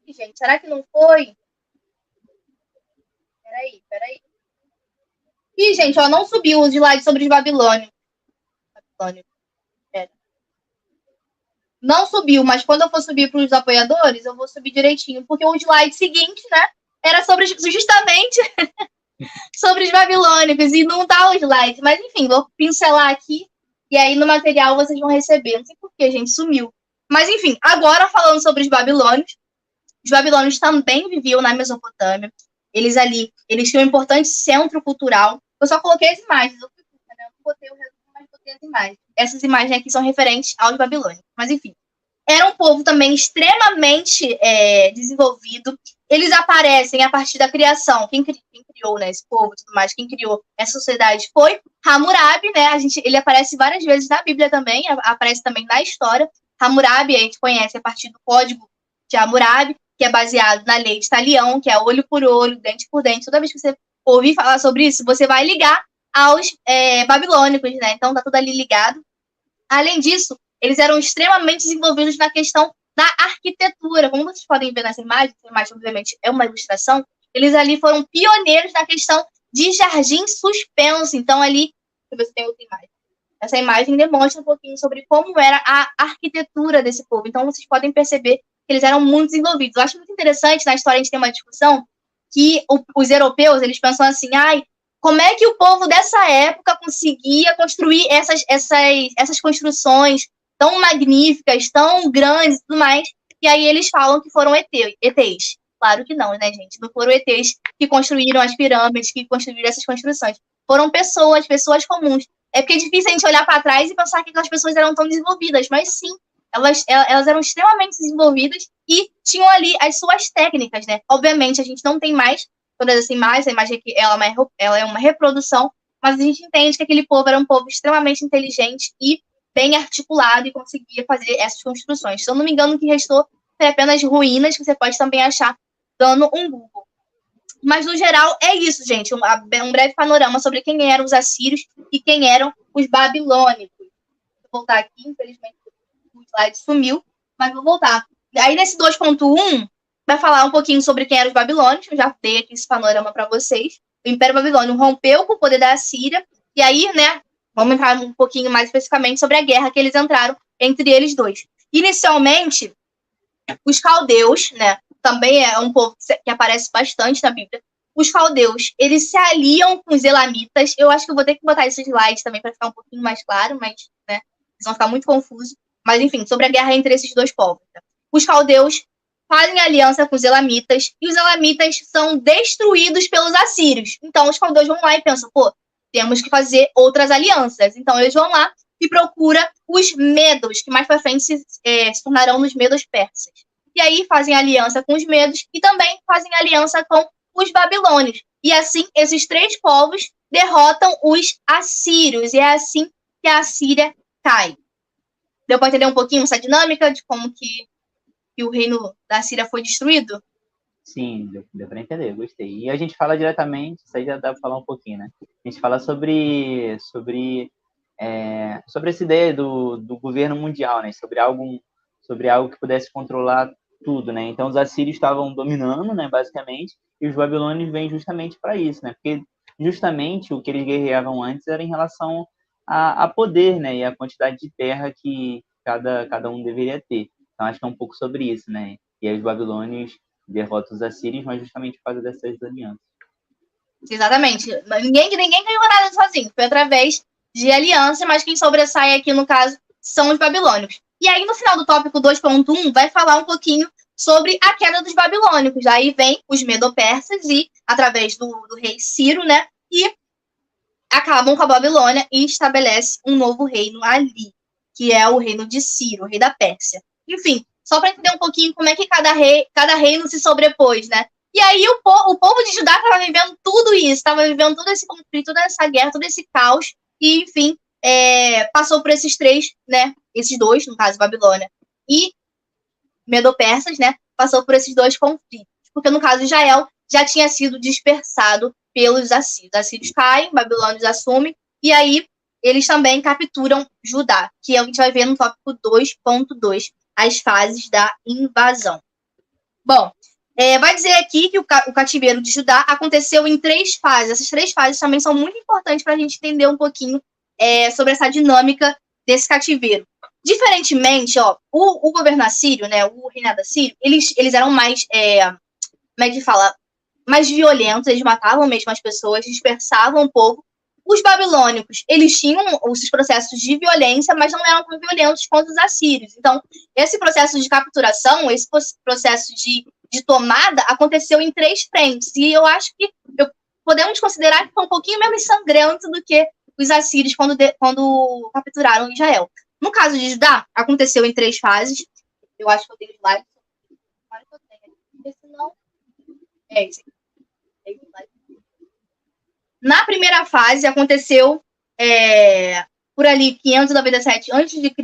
E, gente, será que não foi? Peraí. Ih, gente, não subiu o slide sobre os babilônios. Não subiu, mas quando eu for subir para os apoiadores, eu vou subir direitinho. Porque o slide seguinte, né, era justamente sobre os babilônicos. E não tá o slide. Mas, enfim, vou pincelar aqui. E aí, no material, vocês vão receber. Não sei por que, gente, sumiu. Mas, enfim, agora falando sobre os babilônios também viviam na Mesopotâmia. Eles tinham um importante centro cultural. Eu só coloquei as imagens. Eu não botei o resumo, mas botei as imagens. Essas imagens aqui são referentes aos babilônicos. Mas, enfim, era um povo também extremamente desenvolvido. Eles aparecem a partir da criação. Quem criou, né, esse povo e tudo mais, quem criou essa sociedade foi Hammurabi, né? Ele aparece várias vezes na Bíblia também, aparece também na história. Hammurabi a gente conhece a partir do código de Hammurabi, que é baseado na lei de Talião, que é olho por olho, dente por dente. Toda vez que você ouvir falar sobre isso, você vai ligar aos babilônicos, né? Então tá tudo ali ligado. Além disso, eles eram extremamente desenvolvidos na questão da arquitetura. Como vocês podem ver nessa imagem, obviamente é uma ilustração, eles ali foram pioneiros na questão de jardim suspenso. Então ali, deixa eu ver se tem outra imagem. Essa imagem demonstra um pouquinho sobre como era a arquitetura desse povo. Então vocês podem perceber que eles eram muito desenvolvidos. Eu acho muito interessante, na história a gente tem uma discussão, que os europeus, eles pensam assim, como é que o povo dessa época conseguia construir essas construções tão magníficas, tão grandes e tudo mais? E aí eles falam que foram ETs. Claro que não, né, gente? Não foram ETs que construíram as pirâmides, que construíram essas construções. Foram pessoas comuns. É porque é difícil a gente olhar para trás e pensar que aquelas pessoas eram tão desenvolvidas, mas sim, elas eram extremamente desenvolvidas e tinham ali as suas técnicas, né? Obviamente, a gente não tem mais todas as imagens, a imagem aqui ela é uma reprodução, mas a gente entende que aquele povo era um povo extremamente inteligente e bem articulado e conseguia fazer essas construções. Se eu não me engano, o que restou foi apenas ruínas, que você pode também achar dando um Google. Mas, no geral, é isso, gente. Um breve panorama sobre quem eram os assírios e quem eram os babilônicos. Vou voltar aqui, infelizmente o slide sumiu, mas vou voltar. Aí, nesse 2.1, vai falar um pouquinho sobre quem eram os babilônios. Eu já dei aqui esse panorama para vocês. O Império Babilônio rompeu com o poder da Assíria. E aí, né, vamos entrar um pouquinho mais especificamente sobre a guerra que eles entraram entre eles dois. Inicialmente, os caldeus, né, também é um povo que aparece bastante na Bíblia. Os caldeus, eles se aliam com os elamitas. Eu acho que eu vou ter que botar esses slides também para ficar um pouquinho mais claro, mas, né, eles vão ficar muito confusos. Mas, enfim, sobre a guerra entre esses dois povos. Né? Os caldeus fazem aliança com os elamitas e os elamitas são destruídos pelos assírios. Então, os caldeus vão lá e pensam, pô, temos que fazer outras alianças. Então, eles vão lá e procuram os medos, que mais para frente se tornarão nos medos persas. E aí fazem aliança com os medos e também fazem aliança com os babilônios. E assim, esses três povos derrotam os assírios. E é assim que a Assíria cai. Deu para entender um pouquinho essa dinâmica de como que o reino da Assíria foi destruído? Sim, deu para entender, gostei. E a gente fala diretamente, isso aí já dá para falar um pouquinho, né? A gente fala sobre essa ideia do governo mundial, né? Sobre algo que pudesse controlar tudo, né? Então, os assírios estavam dominando, né, basicamente, e os babilônios vêm justamente para isso, né? Porque justamente o que eles guerreavam antes era em relação a poder, né? E a quantidade de terra que cada um deveria ter. Então, acho que é um pouco sobre isso, né? E aí os babilônios derrotam os assírios, mas justamente por causa dessas alianças. Exatamente. Ninguém ganhou nada sozinho. Foi através de aliança, mas quem sobressai aqui, no caso, são os babilônicos. E aí, no final do tópico 2.1, vai falar um pouquinho sobre a queda dos babilônicos. Aí vem os medo-persas e, através do rei Ciro, né, e acabam com a Babilônia e estabelece um novo reino ali, que é o reino de Ciro, o rei da Pérsia. Enfim, só para entender um pouquinho como é que cada reino se sobrepôs, né? E aí o povo de Judá estava vivendo tudo isso, estava vivendo todo esse conflito, toda essa guerra, todo esse caos, e, enfim, passou por esses três, né? Esses dois, no caso, Babilônia e Medo-Persas, né? Passou por esses dois conflitos. Porque, no caso, Israel já tinha sido dispersado pelos assírios. Os assírios caem, babilônios assumem, e aí eles também capturam Judá, que é o que a gente vai ver no tópico 2.2, as fases da invasão. Bom, vai dizer aqui que o cativeiro de Judá aconteceu em 3 fases. Essas 3 fases também são muito importantes para a gente entender um pouquinho sobre essa dinâmica desse cativeiro. Diferentemente, o governo assírio, né, o reinado assírio, eles eram mais, como é que fala, mais violentos, eles matavam mesmo as pessoas, dispersavam o povo. Os babilônicos, eles tinham os processos de violência, mas não eram tão violentos quanto os assírios. Então, esse processo de capturação, esse processo de tomada, aconteceu em 3 frentes. E eu acho que podemos considerar que foi um pouquinho menos sangrento do que os assírios quando capturaram Israel. No caso de Judá, aconteceu em 3 fases. Eu acho que eu tenho slide. Esse não. É esse aqui. Na primeira fase, aconteceu por ali 597 a.C.,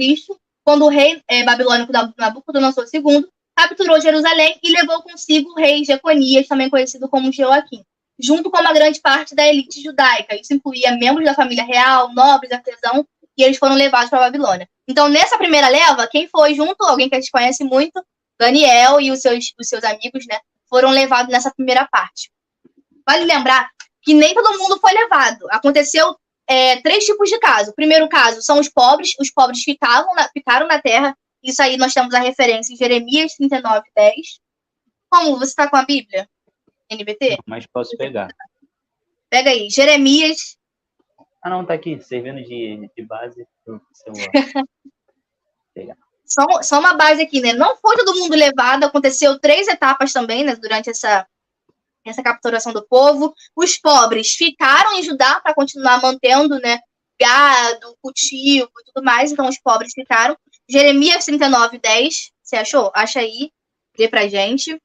quando o rei babilônico Nabucodonosor II capturou Jerusalém e levou consigo o rei Jeconias, também conhecido como Joaquim, junto com uma grande parte da elite judaica. Isso incluía membros da família real, nobres, artesãos, e eles foram levados para a Babilônia. Então, nessa primeira leva, quem foi junto, alguém que a gente conhece muito, Daniel e os seus amigos, né, foram levados nessa primeira parte. Vale lembrar que nem todo mundo foi levado. Aconteceu 3 tipos de caso. O primeiro caso são os pobres ficaram na terra. Isso aí nós temos a referência em Jeremias 39:10. Como você está com a Bíblia? NBT? Não, mas posso pegar. Pega aí, Jeremias. Ah, não, tá aqui, servindo de base pro celular. Pegar. só uma base aqui, né? Não foi todo mundo levado, aconteceu 3 etapas também, né? Durante essa capturação do povo. Os pobres ficaram em Judá para continuar mantendo, né? Gado, cultivo e tudo mais. Então, os pobres ficaram. Jeremias 39:10. Você achou? Acha aí. Lê pra gente.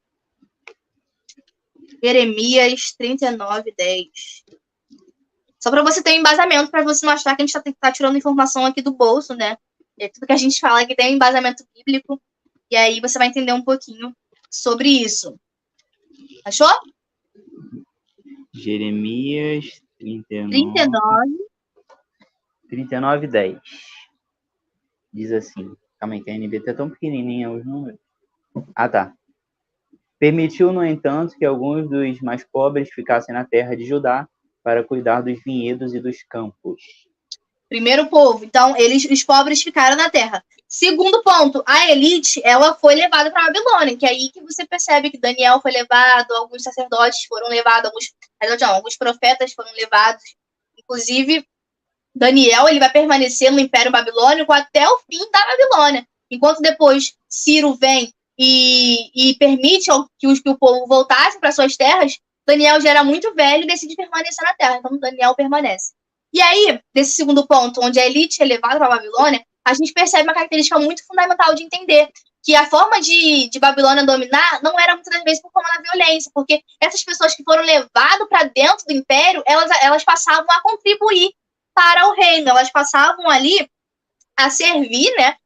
Jeremias 39:10. Só para você ter um embasamento, para você não achar que a gente tá tirando informação aqui do bolso, né? Tudo que a gente fala aqui tem um embasamento bíblico. E aí você vai entender um pouquinho sobre isso. Achou? Jeremias 39:10. Diz assim. Calma aí, que a NBT é tão pequenininha os números. Ah, tá. Permitiu, no entanto, que alguns dos mais pobres ficassem na terra de Judá para cuidar dos vinhedos e dos campos. Primeiro povo. Então, os pobres ficaram na terra. Segundo ponto, a elite, ela foi levada para a Babilônia, que é aí que você percebe que Daniel foi levado, alguns sacerdotes foram levados, alguns profetas foram levados. Inclusive, Daniel, ele vai permanecer no Império Babilônico até o fim da Babilônia. Enquanto depois Ciro vem e permite que o povo voltasse para suas terras, Daniel já era muito velho e decide permanecer na terra. Então, Daniel permanece. E aí, nesse segundo ponto, onde a elite é levada para a Babilônia, a gente percebe uma característica muito fundamental de entender que a forma de Babilônia dominar não era muitas das vezes por conta da violência, porque essas pessoas que foram levadas para dentro do império, elas passavam a contribuir para o reino, elas passavam ali a servir, né?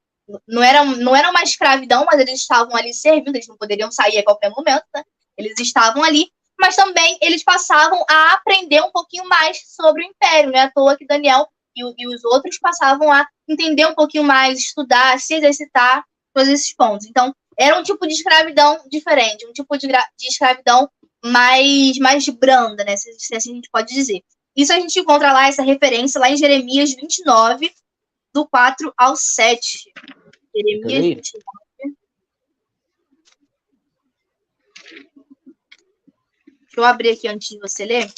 Não era uma escravidão, mas eles estavam ali servindo, eles não poderiam sair a qualquer momento, né? Eles estavam ali, mas também eles passavam a aprender um pouquinho mais sobre o império, né? À toa que Daniel e os outros passavam a entender um pouquinho mais, estudar, se exercitar, todos esses pontos. Então, era um tipo de escravidão diferente, um tipo de escravidão mais branda, né? Se assim a gente pode dizer. Isso a gente encontra lá, essa referência, lá em Jeremias 29, do 4 ao 7. Jeremias 29. Deixa eu abrir aqui antes de você ler.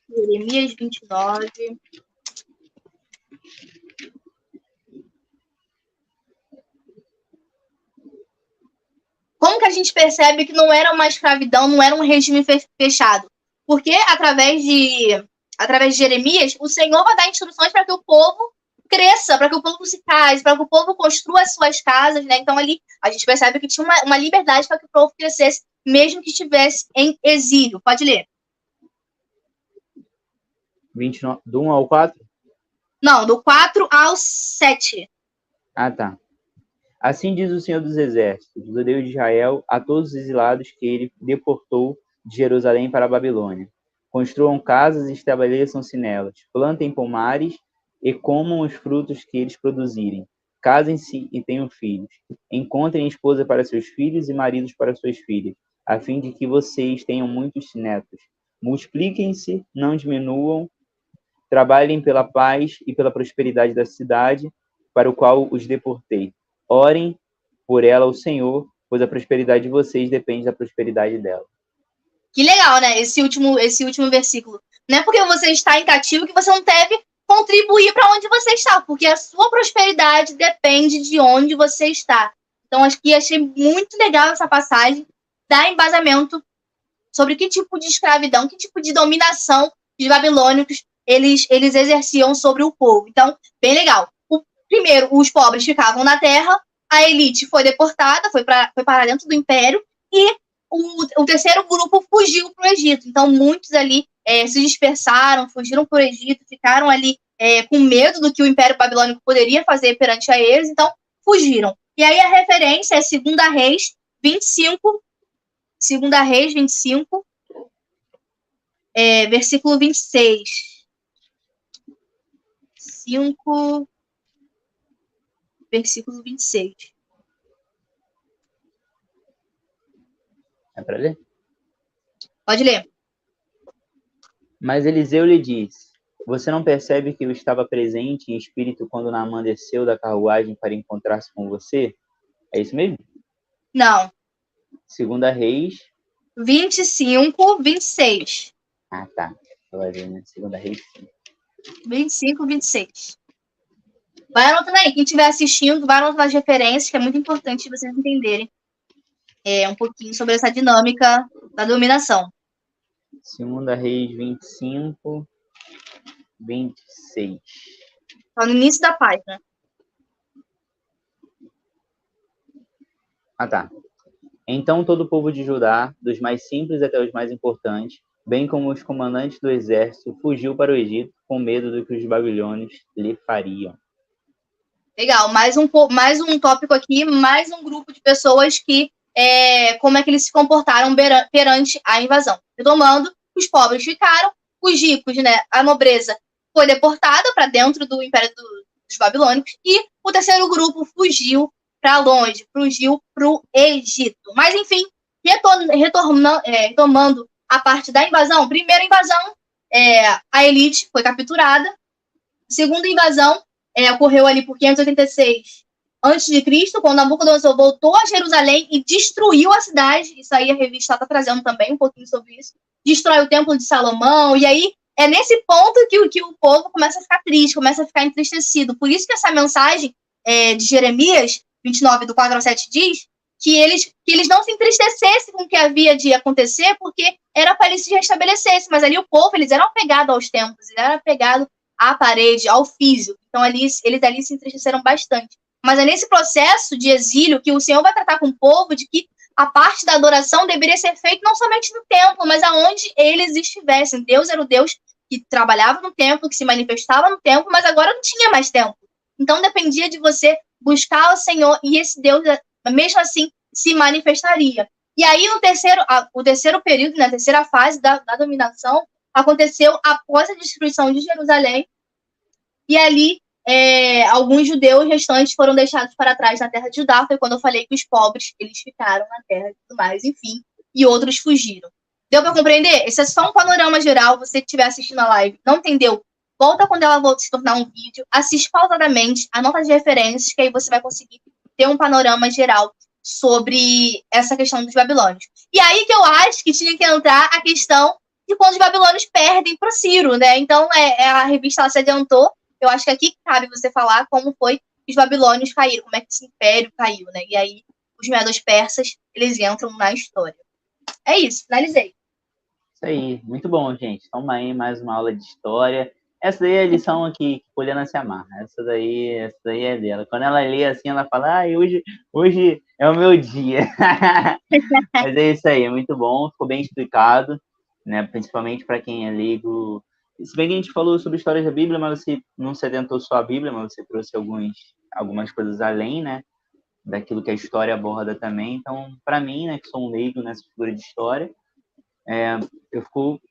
Jeremias 29. Como que a gente percebe que não era uma escravidão, não era um regime fechado? Porque através de Jeremias, o Senhor vai dar instruções para que o povo cresça, para que o povo se case, para que o povo construa as suas casas, né? Então ali a gente percebe que tinha uma liberdade para que o povo crescesse, mesmo que estivesse em exílio. Pode ler. 29, do 1 ao 4? Não, do 4 ao 7. Ah, tá. Assim diz o Senhor dos Exércitos, o Deus de Israel, a todos os exilados que ele deportou de Jerusalém para a Babilônia. Construam casas e estabeleçam-se nelas. Plantem pomares e comam os frutos que eles produzirem. Casem-se e tenham filhos. Encontrem esposa para seus filhos e maridos para suas filhas, a fim de que vocês tenham muitos netos. Multipliquem-se, não diminuam. Trabalhem pela paz e pela prosperidade da cidade para o qual os deportei. Orem por ela ao Senhor, pois a prosperidade de vocês depende da prosperidade dela. Que legal, né? Esse último versículo. Não é porque você está em cativo que você não deve contribuir para onde você está, porque a sua prosperidade depende de onde você está. Então, achei muito legal essa passagem, dá embasamento sobre que tipo de escravidão, que tipo de dominação os babilônicos eles exerciam sobre o povo. Então, bem legal. Primeiro, os pobres ficavam na terra, a elite foi deportada, foi para dentro do império, e o terceiro grupo fugiu para o Egito. Então, muitos ali se dispersaram, fugiram para o Egito, ficaram ali com medo do que o Império Babilônico poderia fazer perante a eles, então fugiram. E aí a referência é 2 Reis 25, 2 Reis 25, versículo 26. 5, versículo 26. É para ler? Pode ler. Mas Eliseu lhe disse: Você não percebe que eu estava presente em espírito quando Naamã desceu da carruagem para encontrar-se com você? É isso mesmo? Não. 2 Reis 25, 26. Ah, tá. Vai ver, né? 2 Reis 5. 25, 26. Vai anotando aí, quem estiver assistindo, vai anotando as referências, que é muito importante vocês entenderem um pouquinho sobre essa dinâmica da dominação. Segunda Reis 25, 26. Tá no início da página. Ah, tá. Então todo o povo de Judá, dos mais simples até os mais importantes, bem como os comandantes do exército, fugiu para o Egito com medo do que os babilônios lhe fariam. Legal, mais um tópico aqui, mais um grupo de pessoas que, como é que eles se comportaram perante a invasão. Retomando, os pobres ficaram, os ricos, né, a nobreza foi deportada para dentro do Império dos Babilônicos, e o terceiro grupo fugiu para longe, fugiu para o Egito. Mas, enfim, retomando a parte da invasão, primeira invasão, a elite foi capturada, segunda invasão, ocorreu ali por 586 a.C., quando Nabucodonosor voltou a Jerusalém e destruiu a cidade. Isso aí a revista está trazendo também um pouquinho sobre isso. Destrói o Templo de Salomão, e aí é nesse ponto que o povo começa a ficar triste, começa a ficar entristecido. Por isso que essa mensagem de Jeremias 29, do 4 ao 7, diz que eles não se entristecessem com o que havia de acontecer, porque era para eles se restabelecerem. Mas ali o povo, eles eram apegados aos templos, eles eram apegados à parede, ao físico. Então, eles ali se entristeceram bastante. Mas é nesse processo de exílio que o Senhor vai tratar com o povo de que a parte da adoração deveria ser feita não somente no templo, mas aonde eles estivessem. Deus era o Deus que trabalhava no templo, que se manifestava no templo, mas agora não tinha mais templo. Então, dependia de você buscar o Senhor, e esse Deus, mesmo assim, se manifestaria. E aí, o terceiro período, na terceira fase da dominação, aconteceu após a destruição de Jerusalém, e ali alguns judeus restantes foram deixados para trás na terra de Judá. Foi quando eu falei que os pobres, eles ficaram na terra e tudo mais, enfim, e outros fugiram. Deu para compreender? Esse é só um panorama geral. Você que estiver assistindo a live, não entendeu? Volta quando ela volta se tornar um vídeo, assiste pausadamente, anota as referências, que aí você vai conseguir ter um panorama geral sobre essa questão dos babilônios. E aí que eu acho que tinha que entrar a questão de quando os babilônios perdem para o Ciro, né? Então, a revista ela se adiantou. Eu acho que aqui cabe você falar como foi que os babilônios caíram, como é que esse império caiu, né? E aí, os medos persas, eles entram na história. É isso, finalizei. Isso aí, muito bom, gente. Toma aí mais uma aula de história. Essa daí é a lição aqui que Poliana se amarra. Essa daí é dela. Quando ela lê assim, ela fala, hoje é o meu dia. Mas é isso aí, é muito bom, ficou bem explicado, né? Principalmente para quem é leigo. Se bem que a gente falou sobre histórias da Bíblia, mas você não se atentou só à Bíblia, mas você trouxe algumas coisas além, né? Daquilo que a história aborda também. Então, para mim, né, que sou um leigo nessa figura de história,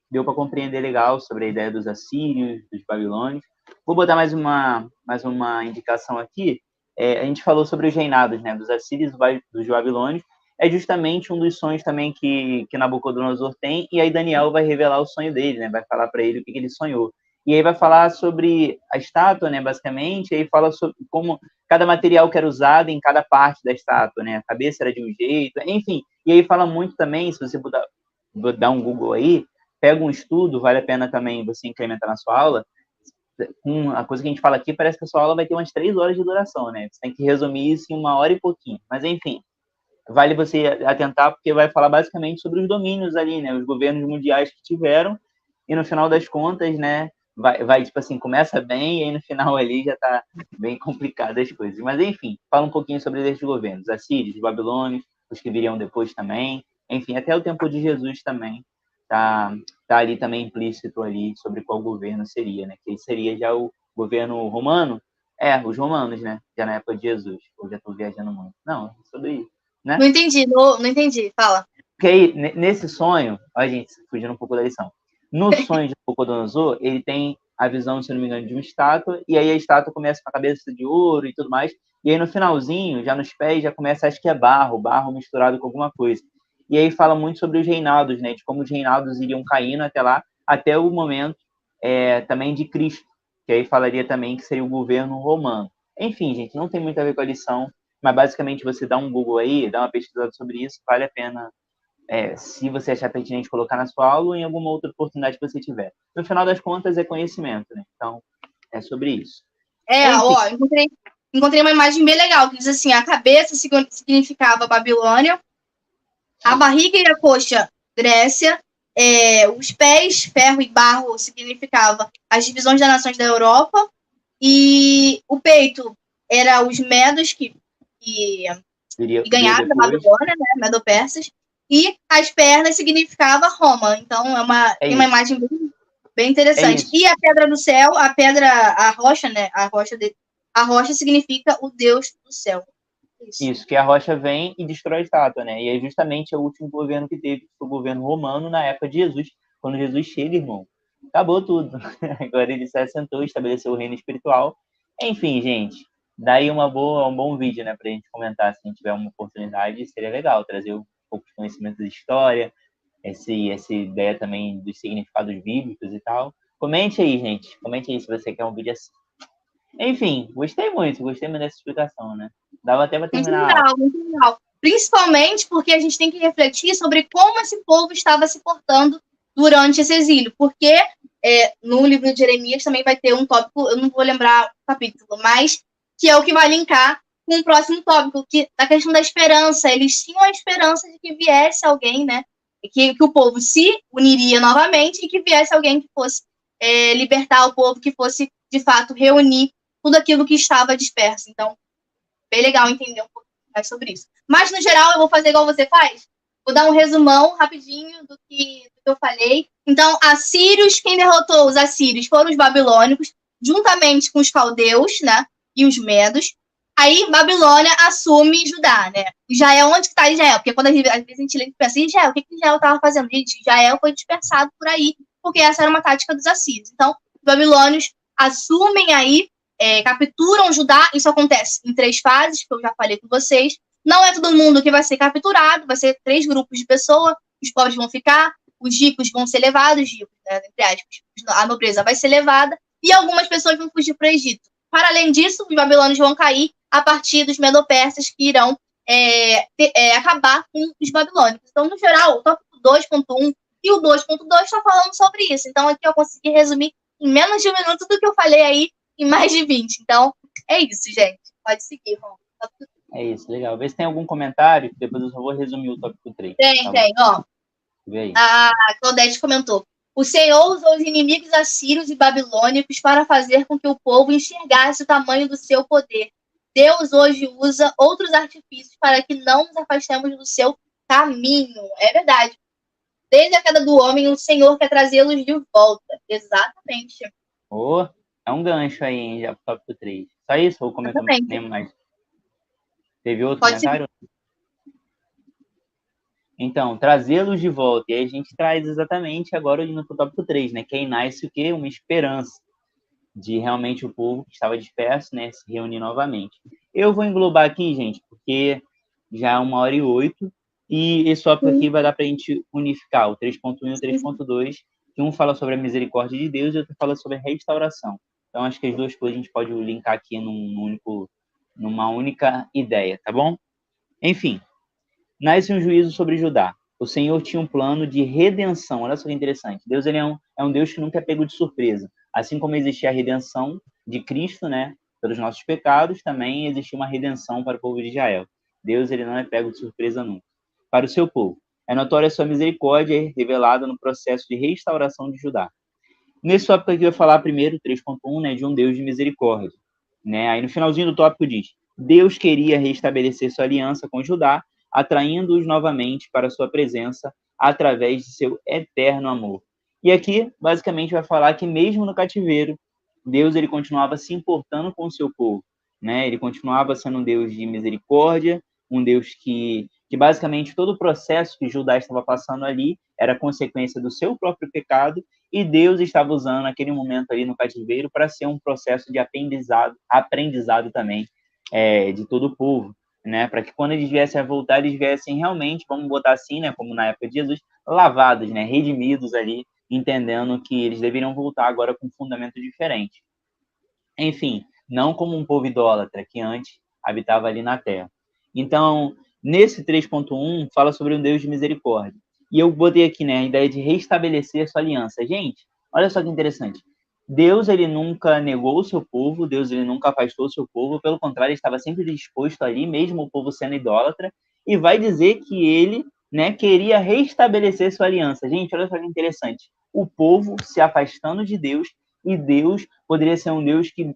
deu para compreender legal sobre a ideia dos assírios, dos babilônios. Vou botar mais uma indicação aqui. A gente falou sobre os reinados, né, dos assírios e dos babilônios. É justamente um dos sonhos também que Nabucodonosor tem, e aí Daniel vai revelar o sonho dele, né, vai falar para ele o que ele sonhou. E aí vai falar sobre a estátua, né, basicamente, e aí fala sobre como cada material que era usado em cada parte da estátua, né, a cabeça era de um jeito, enfim. E aí fala muito também, se você dar um Google aí, pega um estudo, vale a pena também você incrementar na sua aula. A coisa que a gente fala aqui, parece que a sua aula vai ter umas 3 horas de duração, né? Você tem que resumir isso em 1 hora e pouquinho. Mas, enfim, vale você atentar, porque vai falar basicamente sobre os domínios ali, né? Os governos mundiais que tiveram, e no final das contas, né? Vai tipo assim, começa bem, e aí no final ali já tá bem complicado as coisas. Mas, enfim, fala um pouquinho sobre esses governos. Assírios, babilônios, os que viriam depois também. Enfim, até o tempo de Jesus também tá ali também implícito ali sobre qual governo seria, né? Que seria já o governo romano. Os romanos, né? Já na época de Jesus. Eu já estou viajando muito. Não, sobre isso, né? Não entendi, não entendi. Fala. Porque aí, nesse sonho, a gente, fugindo um pouco da lição. No sonho de Nabucodonosor, ele tem a visão, se não me engano, de uma estátua, e aí a estátua começa com a cabeça de ouro e tudo mais, e aí no finalzinho, já nos pés, já começa, acho que é barro misturado com alguma coisa. E aí fala muito sobre os reinados, né, de como os reinados iriam caindo até lá, até o momento também de Cristo, que aí falaria também que seria o governo romano. Enfim, gente, não tem muito a ver com a lição, mas basicamente você dá um Google aí, dá uma pesquisada sobre isso, vale a pena, se você achar pertinente colocar na sua aula ou em alguma outra oportunidade que você tiver. No final das contas, é conhecimento, né? Então, é sobre isso. Ó, encontrei uma imagem bem legal, que diz assim, a cabeça significava Babilônia, a barriga e a coxa, Grécia, os pés, ferro e barro, significava as divisões das nações da Europa, e o peito era os medos que ganharam da Babilônia, né, medo-persas, e as pernas significava Roma. Então tem uma imagem bem interessante. E a pedra do céu, a rocha, né, a rocha significa o Deus do céu. Isso, que a rocha vem e destrói a estátua, né? E aí justamente é o último governo que teve, foi o governo romano na época de Jesus. Quando Jesus chega, irmão, acabou tudo. Agora ele se assentou, estabeleceu o reino espiritual. Enfim, gente, daí um bom vídeo, né, pra gente comentar, se a gente tiver uma oportunidade, seria legal trazer um pouco de conhecimento de história, essa ideia também dos significados bíblicos e tal. Comente aí, gente. Comente aí se você quer um vídeo assim. Enfim, gostei muito dessa explicação, né? Dava até para terminar. Muito legal. Principalmente porque a gente tem que refletir sobre como esse povo estava se portando durante esse exílio. Porque no livro de Jeremias também vai ter um tópico, eu não vou lembrar o capítulo, mas que é o que vai linkar com o próximo tópico, que da questão da esperança. Eles tinham a esperança de que viesse alguém, né? Que o povo se uniria novamente e que viesse alguém que fosse libertar o povo, que fosse, de fato, reunir tudo aquilo que estava disperso. Então, bem legal entender um pouco mais sobre isso. Mas, no geral, eu vou fazer igual você faz. Vou dar um resumão rapidinho do que eu falei. Então, assírios, quem derrotou os assírios foram os babilônicos, juntamente com os caldeus, né? E os medos. Aí, Babilônia assume Judá, né? Israel, onde que está Israel? Porque quando às vezes a gente pensa em Israel, o que Israel estava fazendo? Gente, Israel foi dispersado por aí, porque essa era uma tática dos assírios. Então, os babilônios assumem aí, capturam Judá. Isso acontece em 3 fases, que eu já falei com vocês. Não é todo mundo que vai ser capturado, vai ser 3 grupos de pessoas. Os pobres vão ficar, os ricos vão ser levados, né, entre aspas, a nobreza vai ser levada, e algumas pessoas vão fugir para o Egito. Para além disso, os babilônios vão cair a partir dos medo-persas, que irão acabar com os babilônicos. Então, no geral, o tópico 2.1 e o 2.2 estão falando sobre isso. Então, aqui eu consegui resumir em menos de 1 minuto do que eu falei aí em mais de 20. Então, é isso, gente. Pode seguir, Ron. É isso, legal. Vê se tem algum comentário, depois eu só vou resumir o tópico 3. Tem, ó. Vê aí. A Claudete comentou. O Senhor usou os inimigos assírios e babilônicos para fazer com que o povo enxergasse o tamanho do seu poder. Deus hoje usa outros artifícios para que não nos afastemos do seu caminho. É verdade. Desde a queda do homem, o Senhor quer trazê-los de volta. Exatamente. É um gancho aí, hein, já pro tópico 3. Só isso? Vou comentar mais. Teve outro comentário? Então, trazê-los de volta. E aí a gente traz exatamente agora no tópico 3, né? Que aí nasce o quê? Uma esperança de realmente o povo que estava disperso, né, se reunir novamente. Eu vou englobar aqui, gente, porque já é 1h08, e esse tópico aqui vai dar para a gente unificar o 3.1 e o 3.2, que um fala sobre a misericórdia de Deus e o outro fala sobre a restauração. Então, acho que as duas coisas a gente pode linkar aqui numa única ideia, tá bom? Enfim, nasce um juízo sobre Judá. O Senhor tinha um plano de redenção. Olha só que interessante. Deus ele é um Deus que nunca é pego de surpresa. Assim como existia a redenção de Cristo, né, pelos nossos pecados, também existia uma redenção para o povo de Israel. Deus ele não é pego de surpresa nunca. Para o seu povo. É notória a sua misericórdia revelada no processo de restauração de Judá. Nesse tópico aqui eu vou falar primeiro, 3.1, né, de um Deus de misericórdia. Né? Aí no finalzinho do tópico diz: Deus queria restabelecer sua aliança com Judá, atraindo-os novamente para sua presença através de seu eterno amor. E aqui, basicamente, vai falar que mesmo no cativeiro, Deus ele continuava se importando com o seu povo, né? Ele continuava sendo um Deus de misericórdia, um Deus que basicamente todo o processo que Judá estava passando ali era consequência do seu próprio pecado, e Deus estava usando aquele momento ali no cativeiro para ser um processo de aprendizado também de todo o povo, né? Para que quando eles viessem a voltar, eles viessem realmente, vamos botar assim, né? Como na época de Jesus, lavados, né? Redimidos ali, entendendo que eles deveriam voltar agora com um fundamento diferente. Enfim, não como um povo idólatra que antes habitava ali na terra. Então, nesse 3.1, fala sobre um Deus de misericórdia. E eu botei aqui, né, a ideia de restabelecer sua aliança. Gente, olha só que interessante. Deus, ele nunca negou o seu povo, Deus, ele nunca afastou o seu povo, pelo contrário, ele estava sempre disposto ali, mesmo o povo sendo idólatra, e vai dizer que ele, né, queria restabelecer sua aliança. Gente, olha só que interessante. O povo se afastando de Deus, e Deus poderia ser um Deus que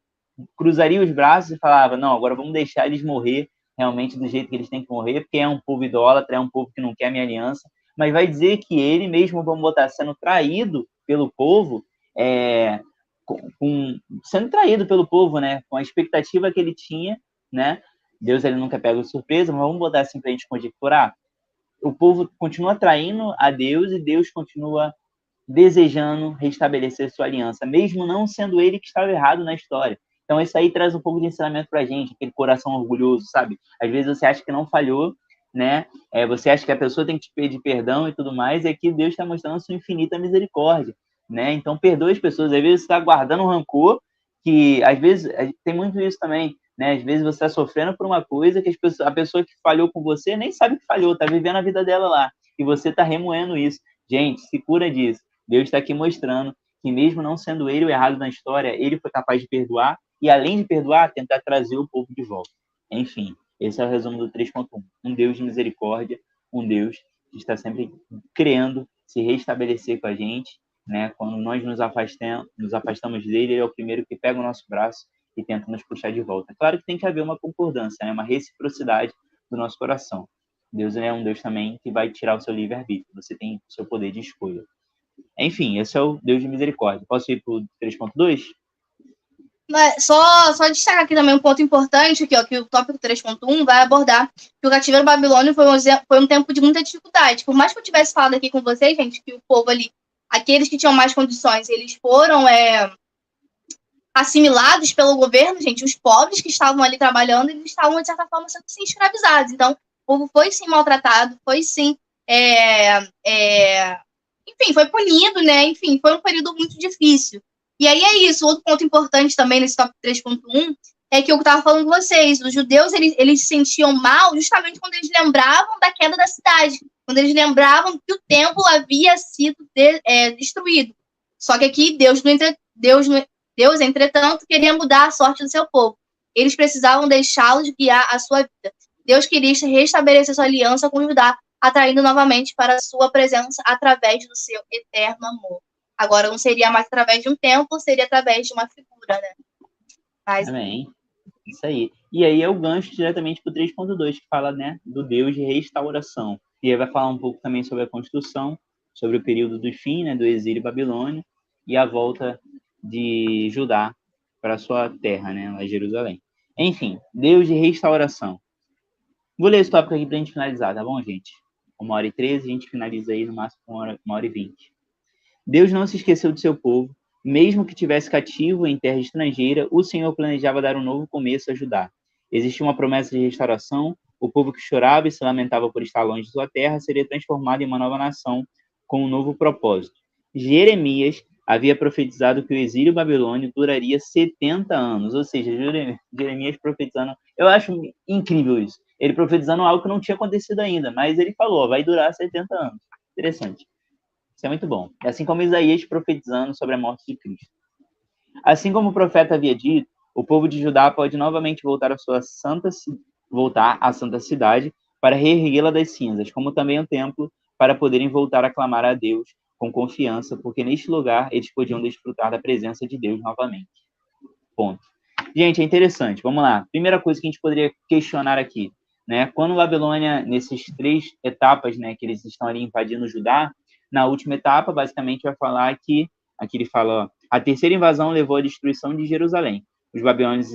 cruzaria os braços e falava, não, agora vamos deixar eles morrer realmente do jeito que eles têm que morrer, porque é um povo idólatra, é um povo que não quer a minha aliança, mas vai dizer que ele mesmo, vamos botar, sendo traído pelo povo, sendo traído pelo povo, né, com a expectativa que ele tinha, né, Deus ele nunca pega de surpresa, mas vamos botar assim para a gente conjecturar, o povo continua traindo a Deus e Deus continua desejando restabelecer sua aliança, mesmo não sendo ele que estava errado na história. Então isso aí traz um pouco de ensinamento para a gente, aquele coração orgulhoso, sabe? Às vezes você acha que não falhou, né? Você acha que a pessoa tem que te pedir perdão e tudo mais, e aqui Deus está mostrando a sua infinita misericórdia, né? Então perdoe as pessoas. Às vezes você está guardando um rancor, que às vezes tem muito isso também, né? Às vezes você está sofrendo por uma coisa que a pessoa que falhou com você nem sabe que falhou, está vivendo a vida dela lá, e você está remoendo isso. Gente, se cura disso. Deus está aqui mostrando que mesmo não sendo ele o errado na história, ele foi capaz de perdoar e, além de perdoar, tentar trazer o povo de volta. Enfim, esse é o resumo do 3.1. Um Deus de misericórdia, um Deus que está sempre querendo se restabelecer com a gente, né? Quando nós nos afastamos dele, ele é o primeiro que pega o nosso braço e tenta nos puxar de volta. Claro que tem que haver uma concordância, né? Uma reciprocidade do nosso coração. Deus é um Deus também que vai tirar o seu livre-arbítrio. Você tem o seu poder de escolha. Enfim, esse é o Deus de misericórdia. Posso ir para o 3.2? Só destacar aqui também um ponto importante, aqui, ó, que o tópico 3.1 vai abordar que o cativeiro babilônico foi um tempo de muita dificuldade. Por mais que eu tivesse falado aqui com vocês, gente, que o povo ali, aqueles que tinham mais condições, eles foram assimilados pelo governo, gente, os pobres que estavam ali trabalhando, eles estavam, de certa forma, sendo sim, escravizados. Então, o povo foi sim maltratado, foi sim enfim, foi punido, né? Enfim, foi um período muito difícil. E aí é isso. Outro ponto importante também nesse top 3.1 é que eu estava falando com vocês. Os judeus, eles se sentiam mal justamente quando eles lembravam da queda da cidade. Quando eles lembravam que o templo havia sido destruído. Só que aqui Deus, entretanto, queria mudar a sorte do seu povo. Eles precisavam deixá-los guiar a sua vida. Deus queria restabelecer sua aliança com Judá, atraindo novamente para a sua presença através do seu eterno amor. Agora, não seria mais através de um templo, seria através de uma figura, né? Mas... Amém. Isso aí. E aí é o gancho diretamente para o 3.2, que fala, né, do Deus de restauração. E aí vai falar um pouco também sobre a construção, sobre o período do fim, né, do exílio babilônio, e a volta de Judá para a sua terra, né, lá em Jerusalém. Enfim, Deus de restauração. Vou ler esse tópico aqui para a gente finalizar, tá bom, gente? 1h13, a gente finaliza aí no máximo 1h20. Deus não se esqueceu do seu povo, mesmo que tivesse cativo em terra estrangeira, o Senhor planejava dar um novo começo a Judá. Existia uma promessa de restauração, o povo que chorava e se lamentava por estar longe de sua terra seria transformado em uma nova nação com um novo propósito. Jeremias havia profetizado que o exílio babilônio duraria 70 anos, ou seja, Jeremias profetizando, eu acho incrível isso, ele profetizando algo que não tinha acontecido ainda, mas ele falou, vai durar 70 anos. Interessante. Isso é muito bom. Assim como Isaías profetizando sobre a morte de Cristo. Assim como o profeta havia dito, o povo de Judá pode novamente voltar à santa cidade para reerguê-la das cinzas, como também o templo, para poderem voltar a clamar a Deus com confiança, porque neste lugar eles podiam desfrutar da presença de Deus novamente. Ponto. Gente, é interessante. Vamos lá. Primeira coisa que a gente poderia questionar aqui, né? Quando Babilônia, nesses 3 etapas, né, que eles estão ali invadindo Judá, na última etapa, basicamente, vai falar que, aqui ele fala, ó, a terceira invasão levou à destruição de Jerusalém. Os babilônios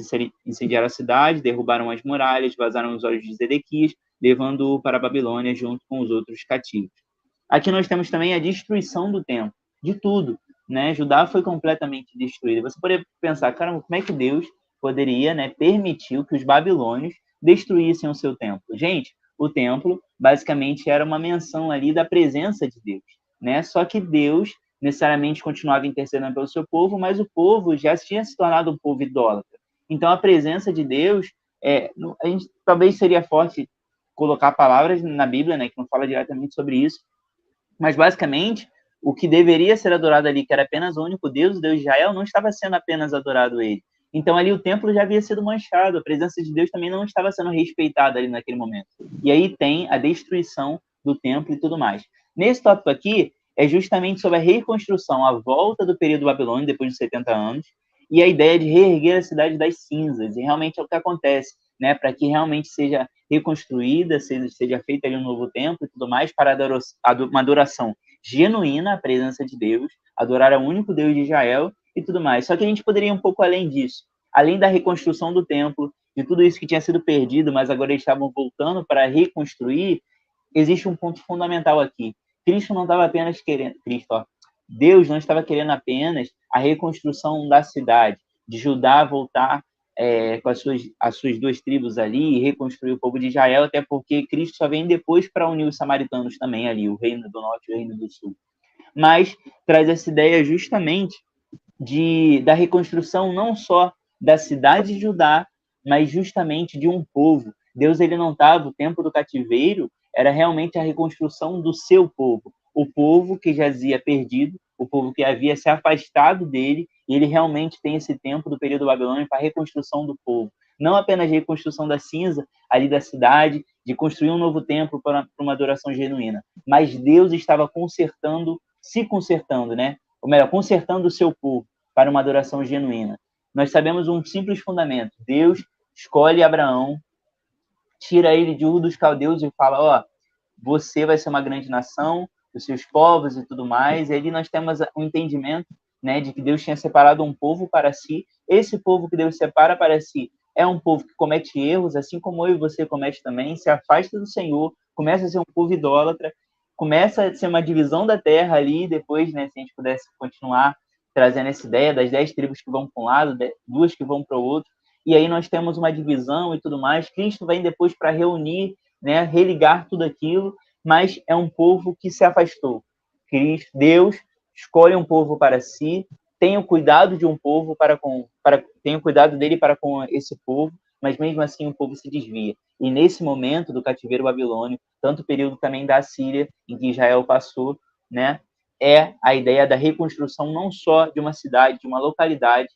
incendiaram a cidade, derrubaram as muralhas, vazaram os olhos de Zedequias, levando-o para a Babilônia junto com os outros cativos. Aqui nós temos também a destruição do templo, de tudo, né? Judá foi completamente destruída. Você poderia pensar, caramba, como é que Deus poderia, né, permitir que os babilônios destruíssem o seu templo? Gente, o templo basicamente era uma menção ali da presença de Deus, né? Só que Deus necessariamente continuava intercedendo pelo seu povo, mas o povo já tinha se tornado um povo idólatra. Então a presença de Deus, a gente talvez seria forte colocar palavras na Bíblia, né, que não fala diretamente sobre isso, mas basicamente o que deveria ser adorado ali, que era apenas o único Deus, o Deus de Israel, não estava sendo apenas adorado ele. Então ali o templo já havia sido manchado, a presença de Deus também não estava sendo respeitada ali naquele momento. E aí tem a destruição do templo e tudo mais. Nesse tópico aqui, é justamente sobre a reconstrução, a volta do período babilônico, depois de 70 anos, e a ideia de reerguer a cidade das cinzas. E realmente é o que acontece, né? Para que realmente seja reconstruída, seja feita ali um novo templo e tudo mais, para uma adoração genuína à presença de Deus, adorar ao único Deus de Israel e tudo mais. Só que a gente poderia ir um pouco além disso. Além da reconstrução do templo, de tudo isso que tinha sido perdido, mas agora eles estavam voltando para reconstruir, existe um ponto fundamental aqui. Cristo não estava apenas querendo... Deus não estava querendo apenas a reconstrução da cidade, de Judá voltar com as suas duas tribos ali e reconstruir o povo de Israel, até porque Cristo só vem depois para unir os samaritanos também ali, o reino do norte e o reino do sul. Mas traz essa ideia justamente da reconstrução não só da cidade de Judá, mas justamente de um povo. Deus ele não estava, o tempo do cativeiro era realmente a reconstrução do seu povo, o povo que jazia perdido, o povo que havia se afastado dele, e ele realmente tem esse tempo do período babilônico para a reconstrução do povo. Não apenas a reconstrução da cinza ali da cidade, de construir um novo templo para uma adoração genuína, mas Deus estava se consertando, né? Ou melhor, consertando o seu povo para uma adoração genuína. Nós sabemos um simples fundamento. Deus escolhe Abraão, tira ele de Ur dos Caldeus e fala, ó, você vai ser uma grande nação, os seus povos e tudo mais. E ali nós temos um entendimento, né, de que Deus tinha separado um povo para si. Esse povo que Deus separa para si é um povo que comete erros, assim como eu e você comete também, se afasta do Senhor, começa a ser um povo idólatra, começa a ser uma divisão da terra ali, depois, né, se a gente pudesse continuar trazendo essa ideia das 10 tribos que vão para um lado, 2 que vão para o outro, e aí nós temos uma divisão e tudo mais. Cristo vem depois para reunir, né, religar tudo aquilo, mas é um povo que se afastou. Deus escolhe um povo para si, tem o cuidado de um povo tem o cuidado dele para com esse povo, mas mesmo assim o povo se desvia. E nesse momento do cativeiro babilônico, tanto o período também da Síria, em que Israel passou, né, é a ideia da reconstrução não só de uma cidade, de uma localidade,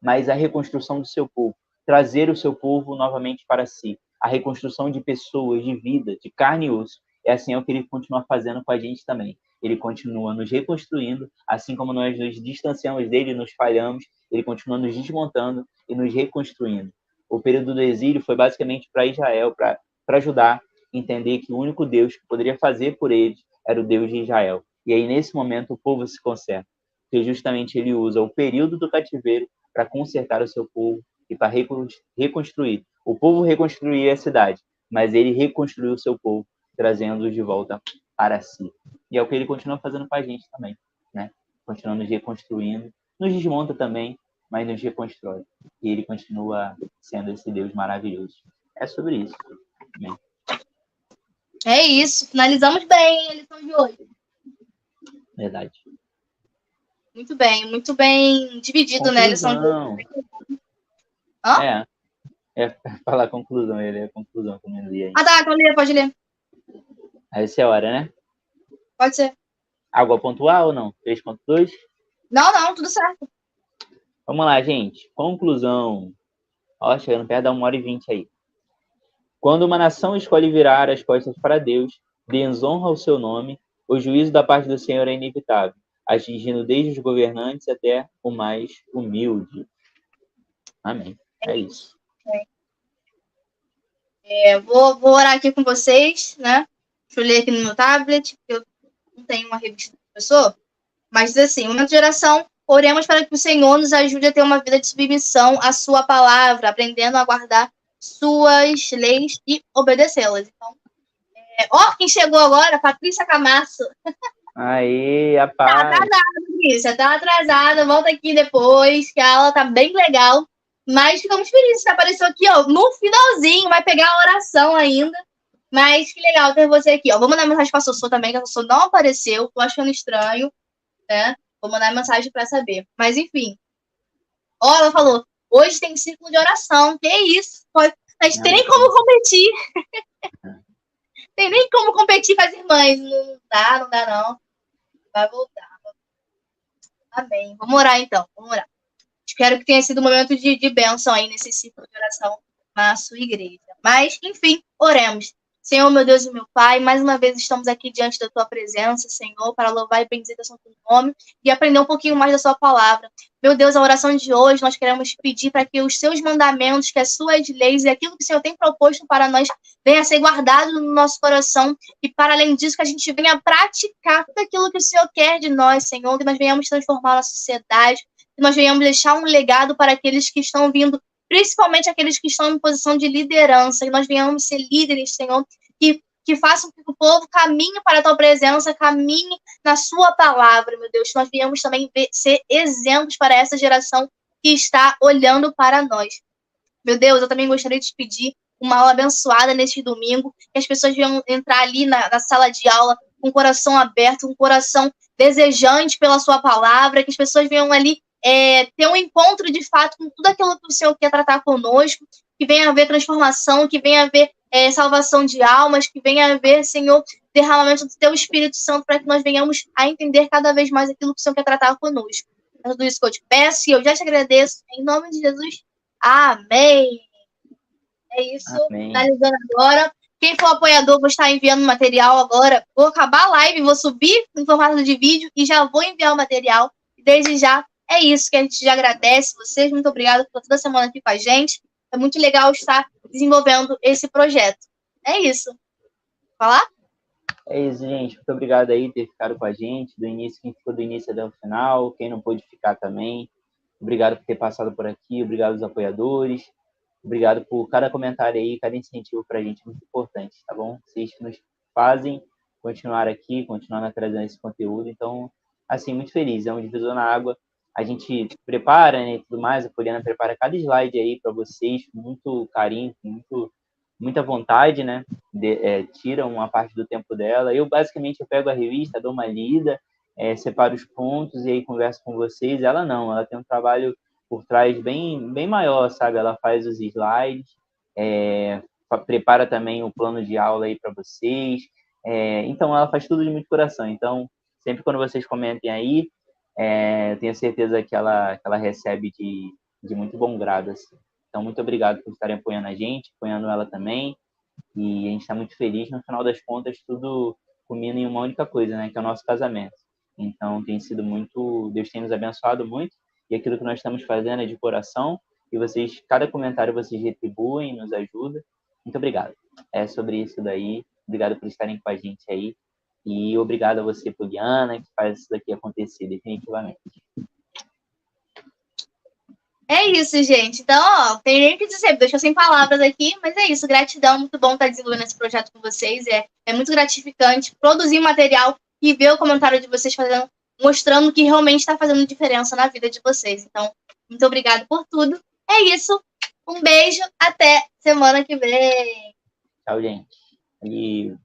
mas a reconstrução do seu povo, trazer o seu povo novamente para si, a reconstrução de pessoas, de vida, de carne e osso. É assim o que ele continua fazendo com a gente também. Ele continua nos reconstruindo, assim como nós nos distanciamos dele, nos falhamos, ele continua nos desmontando e nos reconstruindo. O período do exílio foi basicamente para Israel, para ajudar a entender que o único Deus que poderia fazer por eles era o Deus de Israel. E aí, nesse momento, o povo se conserta, porque justamente ele usa o período do cativeiro para consertar o seu povo e para reconstruir. O povo reconstruía a cidade, mas ele reconstruiu o seu povo, trazendo-os de volta para si. E é o que ele continua fazendo com a gente também, né? Continua nos reconstruindo, nos desmonta também, mas nos reconstrói. E ele continua sendo esse Deus maravilhoso. É sobre isso. Amém. É isso. Finalizamos bem a lição de hoje. Verdade. Muito bem dividido, conclusão. Né? A lição de hoje. Hã? É falar conclusão, ele é a conclusão que eu não li aí. Ah, tá, então lê, pode ler. Essa é a hora, né? Pode ser. Algo a pontuar ou não? 3.2? Não, tudo certo. Vamos lá, gente. Conclusão. Ó, chegando perto da 1h20 aí. Quando uma nação escolhe virar as costas para Deus, desonra o seu nome, o juízo da parte do Senhor é inevitável, atingindo desde os governantes até o mais humilde. Amém. É isso. Vou orar aqui com vocês, né? Deixa eu ler aqui no meu tablet, porque eu não tenho uma revista do professor. Mas diz assim, momento de oração, oremos para que o Senhor nos ajude a ter uma vida de submissão à sua palavra, aprendendo a guardar suas leis e obedecê-las. Então, quem chegou agora, Patrícia Camasso. Aí, a paz. Tá atrasada, Patrícia, tá atrasada. Volta aqui depois, que a aula tá bem legal. Mas ficamos felizes, você apareceu aqui, ó, no finalzinho, vai pegar a oração ainda. Mas que legal ter você aqui, ó. Vou mandar mensagem pra Sossô também, que a Sossô não apareceu, tô achando estranho, né? Vou mandar mensagem pra saber. Mas enfim. Ó, ela falou, hoje tem círculo de oração, que isso? A gente tem nem como competir. Tem nem como competir com as irmãs. Não dá não. Vai voltar. Amém. Vamos orar, então. Vamos orar. Espero que tenha sido um momento de bênção aí nesse ciclo de oração na sua igreja. Mas, enfim, oremos. Senhor, meu Deus e meu Pai, mais uma vez estamos aqui diante da Tua presença, Senhor, para louvar e bendizer o Seu nome e aprender um pouquinho mais da Sua palavra. Meu Deus, a oração de hoje, nós queremos pedir para que os Seus mandamentos, que as Suas leis e aquilo que o Senhor tem proposto para nós venha a ser guardado no nosso coração e, para além disso, que a gente venha praticar tudo aquilo que o Senhor quer de nós, Senhor, que nós venhamos transformar a sociedade, que nós venhamos deixar um legado para aqueles que estão vindo, principalmente aqueles que estão em posição de liderança, que nós venhamos ser líderes, Senhor, que façam com que o povo caminhe para a Tua presença, caminhe na Sua palavra, meu Deus, que nós venhamos também ser exemplos para essa geração que está olhando para nós. Meu Deus, eu também gostaria de te pedir uma aula abençoada neste domingo, que as pessoas venham entrar ali na sala de aula com o coração aberto, com o coração desejante pela Sua palavra, que as pessoas venham ali ter um encontro de fato com tudo aquilo que o Senhor quer tratar conosco, que venha haver transformação, que venha haver salvação de almas, que venha haver, Senhor, derramamento do Teu Espírito Santo para que nós venhamos a entender cada vez mais aquilo que o Senhor quer tratar conosco. É tudo isso que eu te peço e eu já te agradeço. Em nome de Jesus, amém. É isso. Amém. Finalizando agora. Quem for apoiador, vou estar enviando material agora. Vou acabar a live, vou subir em formato de vídeo e já vou enviar o material. Desde já, é isso que a gente já agradece vocês. Muito obrigada por toda semana aqui com a gente. É muito legal estar desenvolvendo esse projeto. É isso. Falar? É isso, gente. Muito obrigado aí por ter ficado com a gente, do início, quem ficou do início até o final, quem não pôde ficar também. Obrigado por ter passado por aqui, obrigado aos apoiadores, obrigado por cada comentário aí, cada incentivo para a gente, muito importante, tá bom? Vocês que nos fazem continuar aqui, continuar trazendo esse conteúdo. Então, assim, muito feliz. É um divisor na água. A gente prepara, né, e tudo mais, a Poliana prepara cada slide aí para vocês, com muito carinho, com muita vontade, né? Tira uma parte do tempo dela. Eu, basicamente, eu pego a revista, dou uma lida, separo os pontos e aí converso com vocês. Ela não, ela tem um trabalho por trás bem maior, sabe? Ela faz os slides, prepara também o plano de aula aí para vocês. Então, ela faz tudo de muito coração. Então, sempre quando vocês comentem aí, eu tenho certeza que ela recebe de muito bom grado, assim. Então, muito obrigado por estarem apoiando a gente, apoiando ela também. E a gente está muito feliz. No final das contas, tudo culmina em uma única coisa, né? Que é o nosso casamento. Então, tem sido muito... Deus tem nos abençoado muito. E aquilo que nós estamos fazendo é de coração. E vocês, cada comentário, vocês retribuem, nos ajuda. Muito obrigado. É sobre isso daí. Obrigado por estarem com a gente aí. E obrigado a você, Poliana, que faz isso daqui acontecer, definitivamente. É isso, gente. Então, ó, tem nem o que dizer, deixa sem palavras aqui, mas é isso. Gratidão, muito bom estar desenvolvendo esse projeto com vocês. É muito gratificante produzir material e ver o comentário de vocês mostrando que realmente está fazendo diferença na vida de vocês. Então, muito obrigada por tudo. É isso. Um beijo. Até semana que vem. Tchau, gente. E